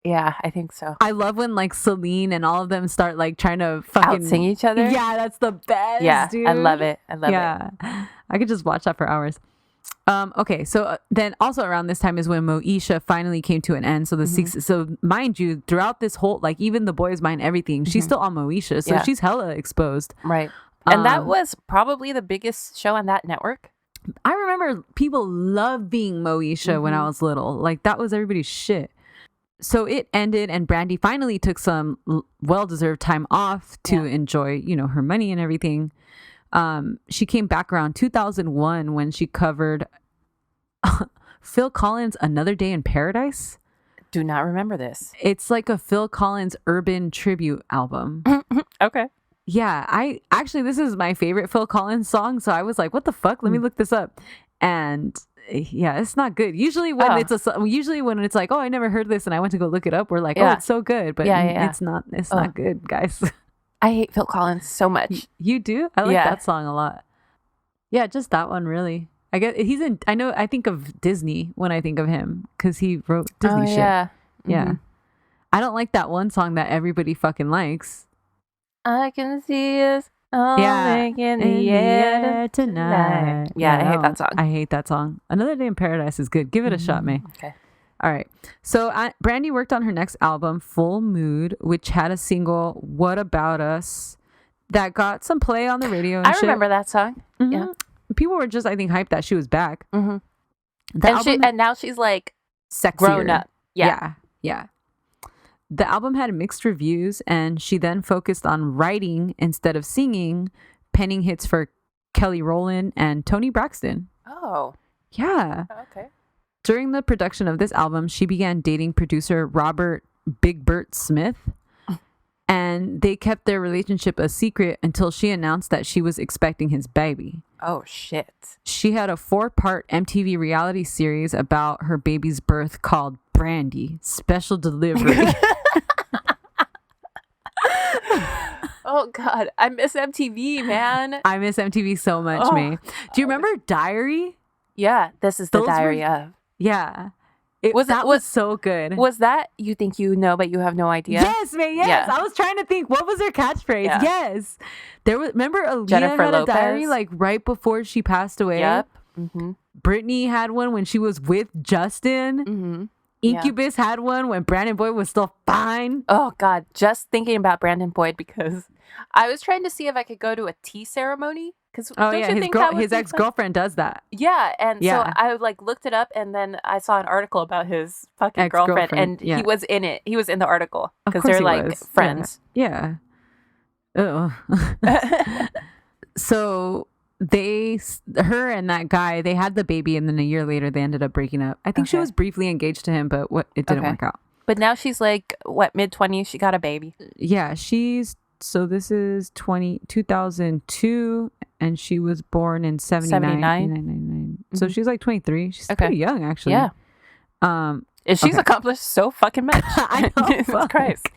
Yeah, I think so. I love when like Celine and all of them start like trying to fucking Out-sing each other? Yeah, that's the best, Yeah, dude. I love it. Yeah, I could just watch that for hours. Okay, so then also around this time is when Moesha finally came to an end. So so mind you, throughout this whole, like even The Boys Mind, everything, she's still on Moesha, so she's hella exposed. Right. And that was probably the biggest show on that network. I remember people loving Moesha when I was little. Like that was everybody's shit. So it ended, and Brandy finally took some well-deserved time off to enjoy, her money and everything. She came back around 2001 when she covered Phil Collins' Another Day in Paradise. Do not remember this. It's like a Phil Collins urban tribute album. Okay. Yeah, this is my favorite Phil Collins song, so I was like, what the fuck? Let me look this up. And yeah, it's not good. Usually when it's like, oh, I never heard this and I went to go look it up, we're like, oh, it's so good, but it's not good, guys. I hate Phil Collins so much. You do? I like that song a lot. Yeah, just that one really. I guess I think of Disney when I think of him because he wrote Disney shit. Yeah. Yeah. I don't like that one song that everybody fucking likes. I can see us all in the air tonight. Yeah, I hate that song. I hate that song. Another Day in Paradise is good. Give it a shot, May. Okay. All right. So Brandy worked on her next album, Full Mood, which had a single, What About Us, that got some play on the radio. And I remember that song. Mm-hmm. Yeah. People were just, I think, hyped that she was back. Mm-hmm. And now she's like sexier. Grown up. Yeah. The album had mixed reviews, and she then focused on writing instead of singing, penning hits for Kelly Rowland and Toni Braxton. Oh. Yeah. Okay. During the production of this album, she began dating producer Robert Big Bert Smith, and they kept their relationship a secret until she announced that she was expecting his baby. Oh, shit. She had a 4-part MTV reality series about her baby's birth called Brandy, Special Delivery. Oh, God. I miss MTV, man. I miss MTV so much, May. Do you remember Diary? Yeah, this is the Diary of. Yeah. That was so good. Was that You Think You Know But You Have No Idea? Yes, May, yes. Yeah. I was trying to think, what was her catchphrase? Yeah. Yes. Remember Aaliyah Jennifer had Lopez? A diary like right before she passed away? Yep. Mm-hmm. Britney had one when she was with Justin. Mm-hmm. Incubus had one when Brandon Boyd was still fine. Oh, God. Just thinking about Brandon Boyd because I was trying to see if I could go to a tea ceremony. His ex-girlfriend does that. Yeah, and so I like looked it up, and then I saw an article about his fucking girlfriend, and he was in it. He was in the article because they're like friends. Yeah. Oh. So her and that guy, they had the baby, and then a year later they ended up breaking up. I think she was briefly engaged to him, but it didn't work out. But now she's like mid-20s. She got a baby. Yeah, so this is 2002, and she was born in 79. So she's like 23. She's pretty young, actually. Yeah. And she's accomplished so fucking much. I know. Jesus Christ.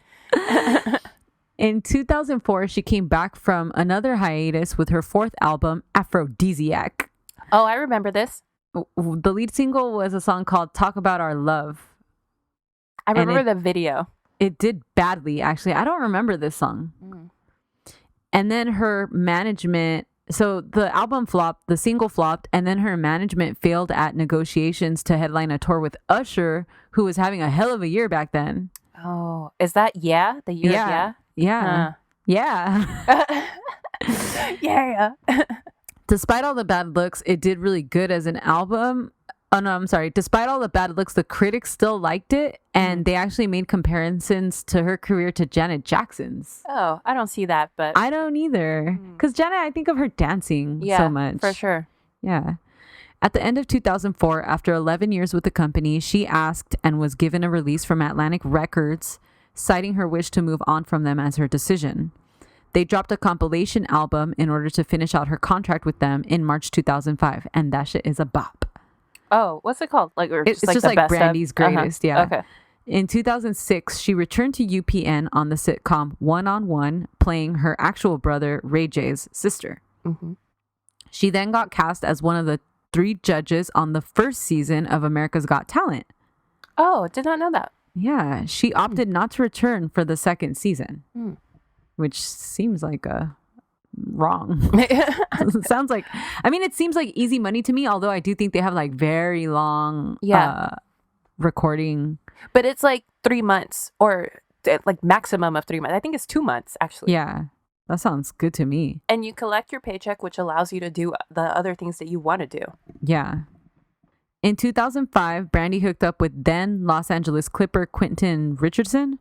In 2004, she came back from another hiatus with her 4th album, Aphrodisiac. Oh, I remember this. The lead single was a song called Talk About Our Love. I remember the video. It did badly, actually. I don't remember this song. And then her management, so the album flopped, the single flopped, and then her management failed at negotiations to headline a tour with Usher, who was having a hell of a year back then. Oh, is that the year? Yeah. Yeah. Yeah. Despite all the bad looks, it did really good as an album. Oh, no, I'm sorry. Despite all the bad looks, the critics still liked it, and they actually made comparisons to her career to Janet Jackson's. Oh, I don't see that, but... I don't either. Because Janet, I think of her dancing so much. For sure. Yeah. At the end of 2004, after 11 years with the company, she asked and was given a release from Atlantic Records, citing her wish to move on from them as her decision. They dropped a compilation album in order to finish out her contract with them in March 2005, and that shit is a bop. Oh, what's it called? It's just like Brandy's greatest. Yeah. Okay. In 2006, she returned to UPN on the sitcom One on One, playing her actual brother, Ray J's sister. Mm-hmm. She then got cast as one of the 3 judges on the first season of America's Got Talent. Oh, did not know that. Yeah, she opted not to return for the second season, which seems like a wrong. Sounds like, I mean, it seems like easy money to me, although I do think they have like very long recording. But it's like 3 months or like maximum of 3 months. I think it's 2 months actually. Yeah, that sounds good to me. And you collect your paycheck, which allows you to do the other things that you want to do. Yeah. In 2005, Brandy hooked up with then Los Angeles Clipper Quentin Richardson.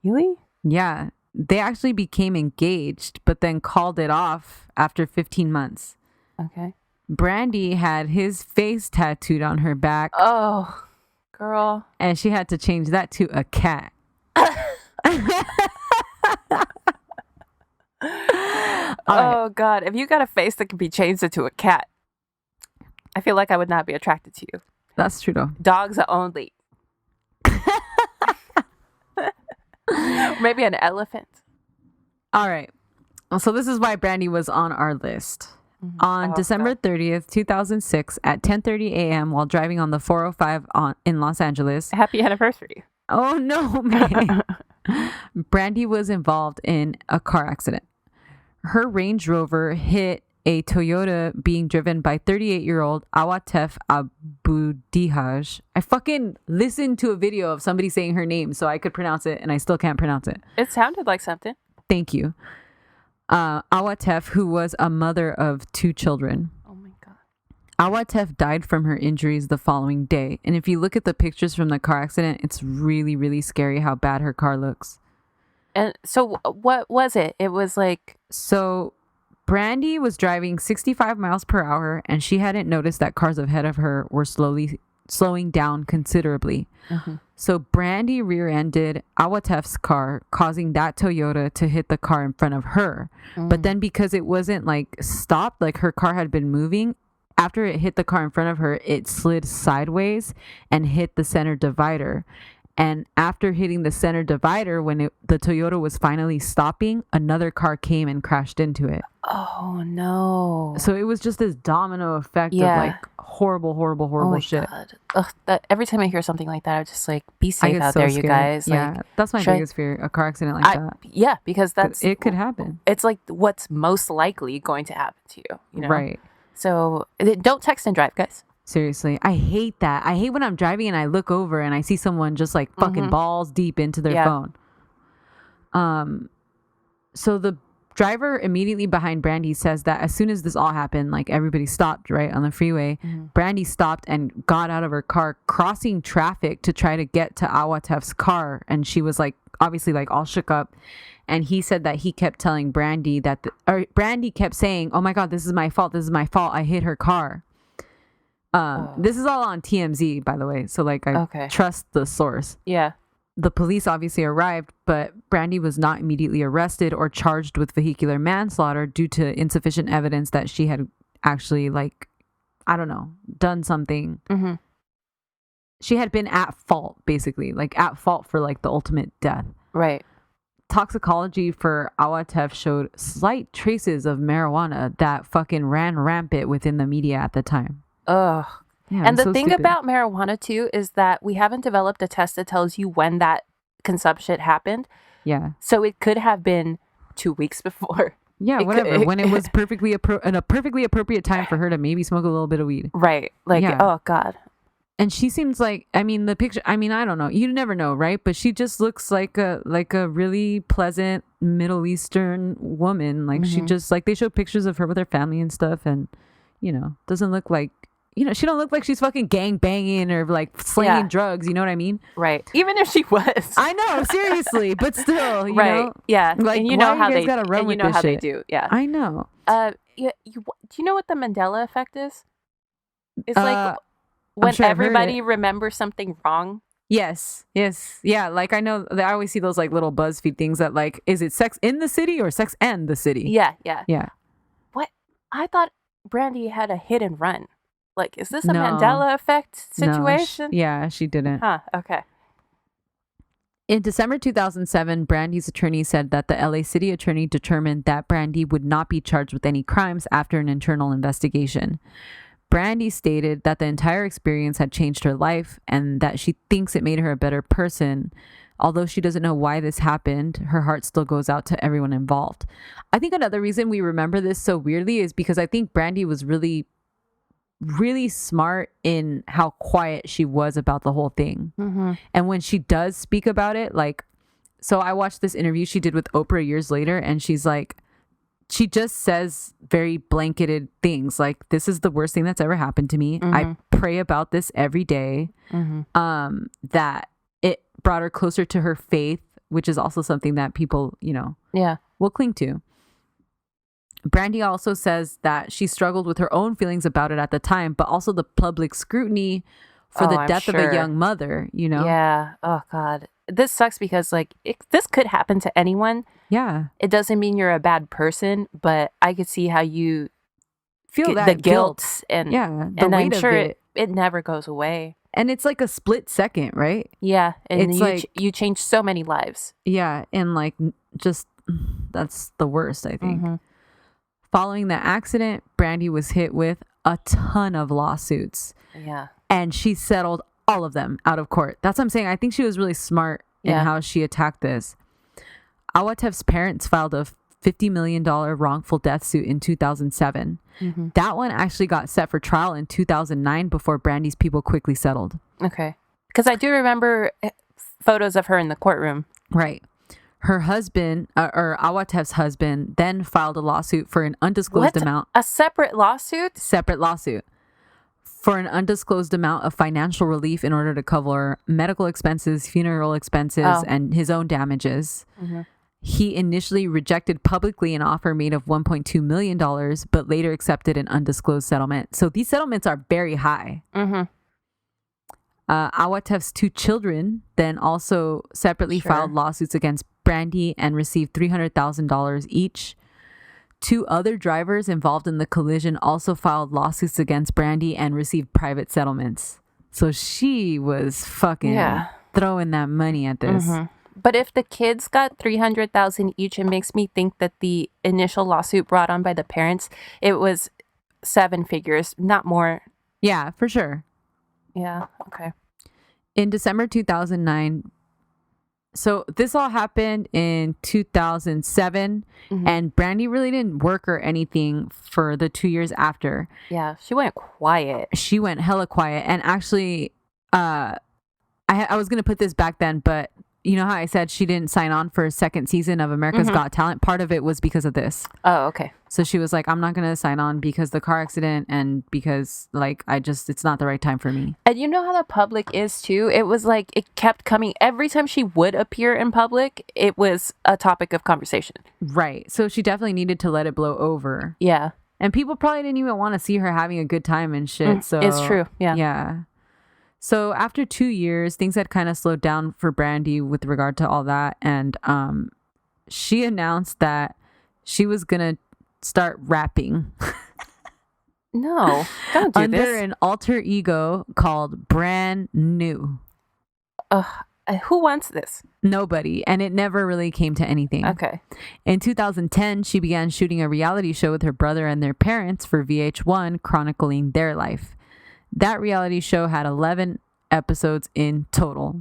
Really? Yeah. They actually became engaged, but then called it off after 15 months. Okay. Brandy had his face tattooed on her back. Oh, girl. And she had to change that to a cat. Oh, God. If you got a face that can be changed into a cat, I feel like I would not be attracted to you. That's true, though. Dogs only. Maybe an elephant. All right. So this is why Brandy was on our list. On December 30th, 2006, at 10:30 a.m., while driving on the 405 in Los Angeles. Happy anniversary. Oh, no, man. Brandy was involved in a car accident. Her Range Rover hit a Toyota being driven by 38-year-old Awatef Abudihaj. I fucking listened to a video of somebody saying her name so I could pronounce it, and I still can't pronounce it. It sounded like something. Thank you. Awatef, who was a mother of 2 children. Oh my God. Awatef died from her injuries the following day. And if you look at the pictures from the car accident, it's really, really scary how bad her car looks. And so what was it? It was like... So Brandy was driving 65 miles per hour, and she hadn't noticed that cars ahead of her were slowing down considerably. Mm-hmm. So Brandy rear-ended Awatef's car, causing that Toyota to hit the car in front of her. Mm. But then because it wasn't like stopped, like her car had been moving, after it hit the car in front of her, it slid sideways and hit the center divider. And after hitting the center divider, when the Toyota was finally stopping, another car came and crashed into it. Oh, no. So it was just this domino effect of like horrible shit. God. Ugh, every time I hear something like that, I'm just like, be safe out there, scared. You guys. Yeah, like, that's my biggest fear, a car accident like that. Yeah, because it could happen. It's like what's most likely going to happen to you, you know? Right. So don't text and drive, guys. Seriously, I hate that. I hate when I'm driving and I look over and I see someone just like fucking balls deep into their phone. So the driver immediately behind Brandy says that as soon as this all happened, like everybody stopped right on the freeway. Mm-hmm. Brandy stopped and got out of her car, crossing traffic to try to get to Awatef's car, and she was like obviously like all shook up. And he said that he kept telling Brandy Brandy kept saying, "Oh my God, this is my fault. This is my fault. I hit her car." This is all on TMZ, by the way. So like I trust the source. Yeah. The police obviously arrived, but Brandy was not immediately arrested or charged with vehicular manslaughter due to insufficient evidence that she had actually like, I don't know, done something. Mm-hmm. She had been at fault, basically, like at fault for like the ultimate death. Right. Toxicology for Awatef showed slight traces of marijuana that fucking ran rampant within the media at the time. Ugh. Yeah, and the thing about marijuana too is that we haven't developed a test that tells you when that consumption happened. Yeah. So it could have been 2 weeks before. Yeah, whatever. When it was perfectly a perfectly appropriate time for her to maybe smoke a little bit of weed. Right. Like, oh God. And she seems like, I mean, the picture, I mean, I don't know. You never know, right? But she just looks like a really pleasant Middle Eastern woman. Like she just like, they show pictures of her with her family and stuff, and you know, doesn't look like, you know, she don't look like she's fucking gang banging or like slinging drugs. You know what I mean? Right. Even if she was. I know, seriously, but still, you know? Yeah. Like, and you know how they gotta run and with you know this how shit. they do. Yeah. I know. Do you know what the Mandela effect is? It's like when everybody remembers something wrong. Yes. Yeah. Like I know, I always see those like little BuzzFeed things that like, is it Sex in the City or Sex and the City? Yeah. What? I thought Brandy had a hit and run. Like, is this a Mandela effect situation? No, she didn't. Huh, okay. In December 2007, Brandy's attorney said that the LA City attorney determined that Brandy would not be charged with any crimes after an internal investigation. Brandy stated that the entire experience had changed her life and that she thinks it made her a better person. Although she doesn't know why this happened, her heart still goes out to everyone involved. I think another reason we remember this so weirdly is because I think Brandy was really, really smart in how quiet she was about the whole thing. Mm-hmm. And when she does speak about it, like, so I watched this interview she did with Oprah years later, and she's like, she just says very blanketed things like, this is the worst thing that's ever happened to me. Mm-hmm. I pray about this every day. Mm-hmm. That it brought her closer to her faith, which is also something that people, will cling to. Brandy also says that she struggled with her own feelings about it at the time, but also the public scrutiny for the death of a young mother, Yeah. Oh, God. This sucks because, like, this could happen to anyone. Yeah. It doesn't mean you're a bad person, but I could see how you feel the guilt and the weight I'm sure of it never goes away. And it's like a split second, right? Yeah, and it's you change so many lives. Yeah, and like just that's the worst, I think. Mm-hmm. Following the accident, Brandy was hit with a ton of lawsuits. Yeah. And she settled all of them out of court. That's what I'm saying. I think she was really smart in how she attacked this. Awatev's parents filed a $50 million wrongful death suit in 2007. Mm-hmm. That one actually got set for trial in 2009 before Brandy's people quickly settled. Okay. Because I do remember photos of her in the courtroom. Right. Her husband, or Awatev's husband, then filed a lawsuit for an undisclosed amount. A separate lawsuit? Separate lawsuit. For an undisclosed amount of financial relief in order to cover medical expenses, funeral expenses, and his own damages. Mm-hmm. He initially rejected publicly an offer made of $1.2 million, but later accepted an undisclosed settlement. So these settlements are very high. Mm-hmm. Awatev's two children then also separately filed lawsuits against Brandy and received $300,000 each. Two other drivers involved in the collision also filed lawsuits against Brandy and received private settlements. So she was fucking throwing that money at this. Mm-hmm. But if the kids got $300,000 each, it makes me think that the initial lawsuit brought on by the parents, it was 7 figures, not more. Yeah, for sure. Yeah. Okay. In December 2009, so this all happened in 2007, and Brandy really didn't work or anything for the 2 years after. Yeah, she went quiet. She went hella quiet, and actually, I was gonna put this back then, but you know how I said she didn't sign on for a second season of America's Got Talent? Part of it was because of this. Oh, okay. So she was like, I'm not going to sign on because the car accident and because like, it's not the right time for me. And you know how the public is too? It was like, it kept coming. Every time she would appear in public, it was a topic of conversation. Right. So she definitely needed to let it blow over. Yeah. And people probably didn't even want to see her having a good time and shit. So it's true. Yeah. Yeah. So after 2 years, things had kind of slowed down for Brandy with regard to all that. And she announced that she was going to start rapping. No, don't do under this. an alter ego called Brand New. Who wants this? Nobody. And it never really came to anything. Okay. In 2010, she began shooting a reality show with her brother and their parents for VH1, chronicling their life. That reality show had 11 episodes in total.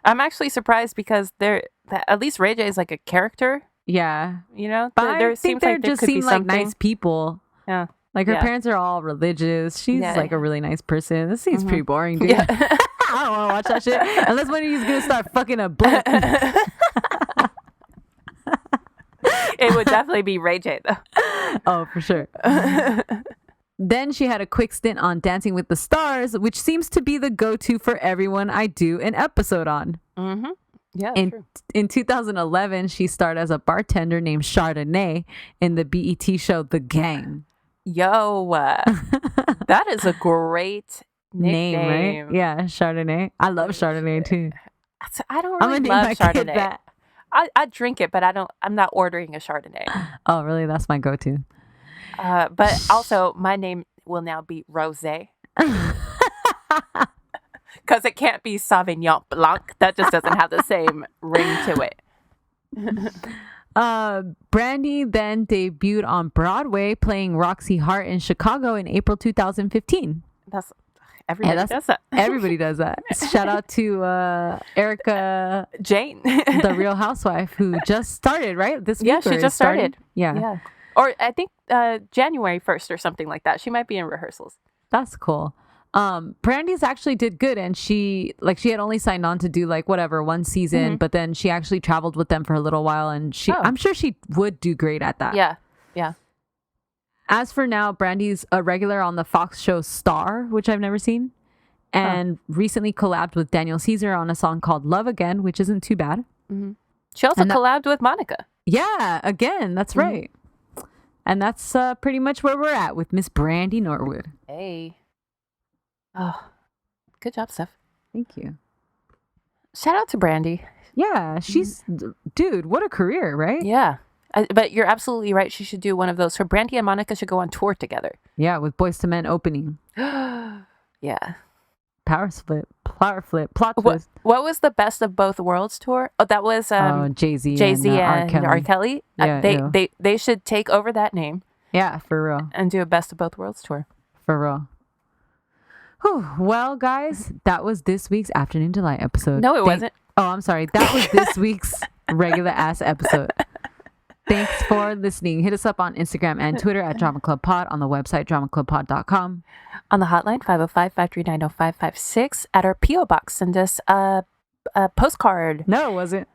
I'm actually surprised because at least Ray J is like a character. Yeah. You know? But I think they just seem like nice people. Yeah. Like her parents are all religious. She's like a really nice person. This seems pretty boring, dude. Yeah. I don't want to watch that shit. Unless when he's going to start fucking a blunt. It would definitely be Ray J though. Oh, for sure. Then she had a quick stint on Dancing with the Stars, which seems to be the go-to for everyone I do an episode on. Mm-hmm. Yeah, true. In 2011, she starred as a bartender named Chardonnay in the BET show The Gang. Yo, that is a great nickname. Right? Yeah, Chardonnay. I love Chardonnay too. I don't really love Chardonnay. I drink it, but I'm not ordering a Chardonnay. Oh, really? That's my go-to. But also, my name will now be Rosé. Because it can't be Sauvignon Blanc. That just doesn't have the same ring to it. Brandy then debuted on Broadway playing Roxy Hart in Chicago in April 2015. Everybody does that. Everybody does that. Shout out to Erica Jane, the Real Housewife, who just started, right? This week? Yeah, she just started. Yeah. Or I think January 1st or something like that. She might be in rehearsals. That's cool. Brandy's actually did good, and she had only signed on to do like whatever one season, but then she actually traveled with them for a little while, and I'm sure she would do great at that. Yeah. As for now, Brandy's a regular on the Fox show Star, which I've never seen, and recently collabed with Daniel Caesar on a song called Love Again, which isn't too bad. Mm-hmm. She also collabed with Monica. Yeah, again, that's right. And that's pretty much where we're at with Miss Brandy Norwood. Hey. Oh, good job, Steph. Thank you. Shout out to Brandy. Yeah, she's, dude, what a career, right? Yeah. But you're absolutely right. She should do one of those. Her Brandy and Monica should go on tour together. Yeah, with Boyz II Men opening. Yeah. Power flip, plot twist. What was the Best of Both Worlds tour? Oh, that was Jay-Z and R. Kelly. Yeah, they should take over that name. Yeah, for real. And do a Best of Both Worlds tour. For real. Whew. Well, guys, that was this week's Afternoon Delight episode. No, it wasn't. Oh, I'm sorry. That was this week's regular ass episode. Thanks for listening. Hit us up on Instagram and Twitter at Drama Club Pod, on the website dramaclubpod.com. On the hotline, 505-539-0556. At our P.O. Box, send us a postcard. No, it wasn't.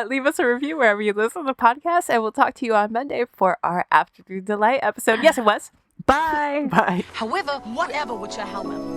Leave us a review wherever you listen to podcasts, and we'll talk to you on Monday for our Afternoon Delight episode. Yes, it was. Bye. Bye. However, whatever with your helmet.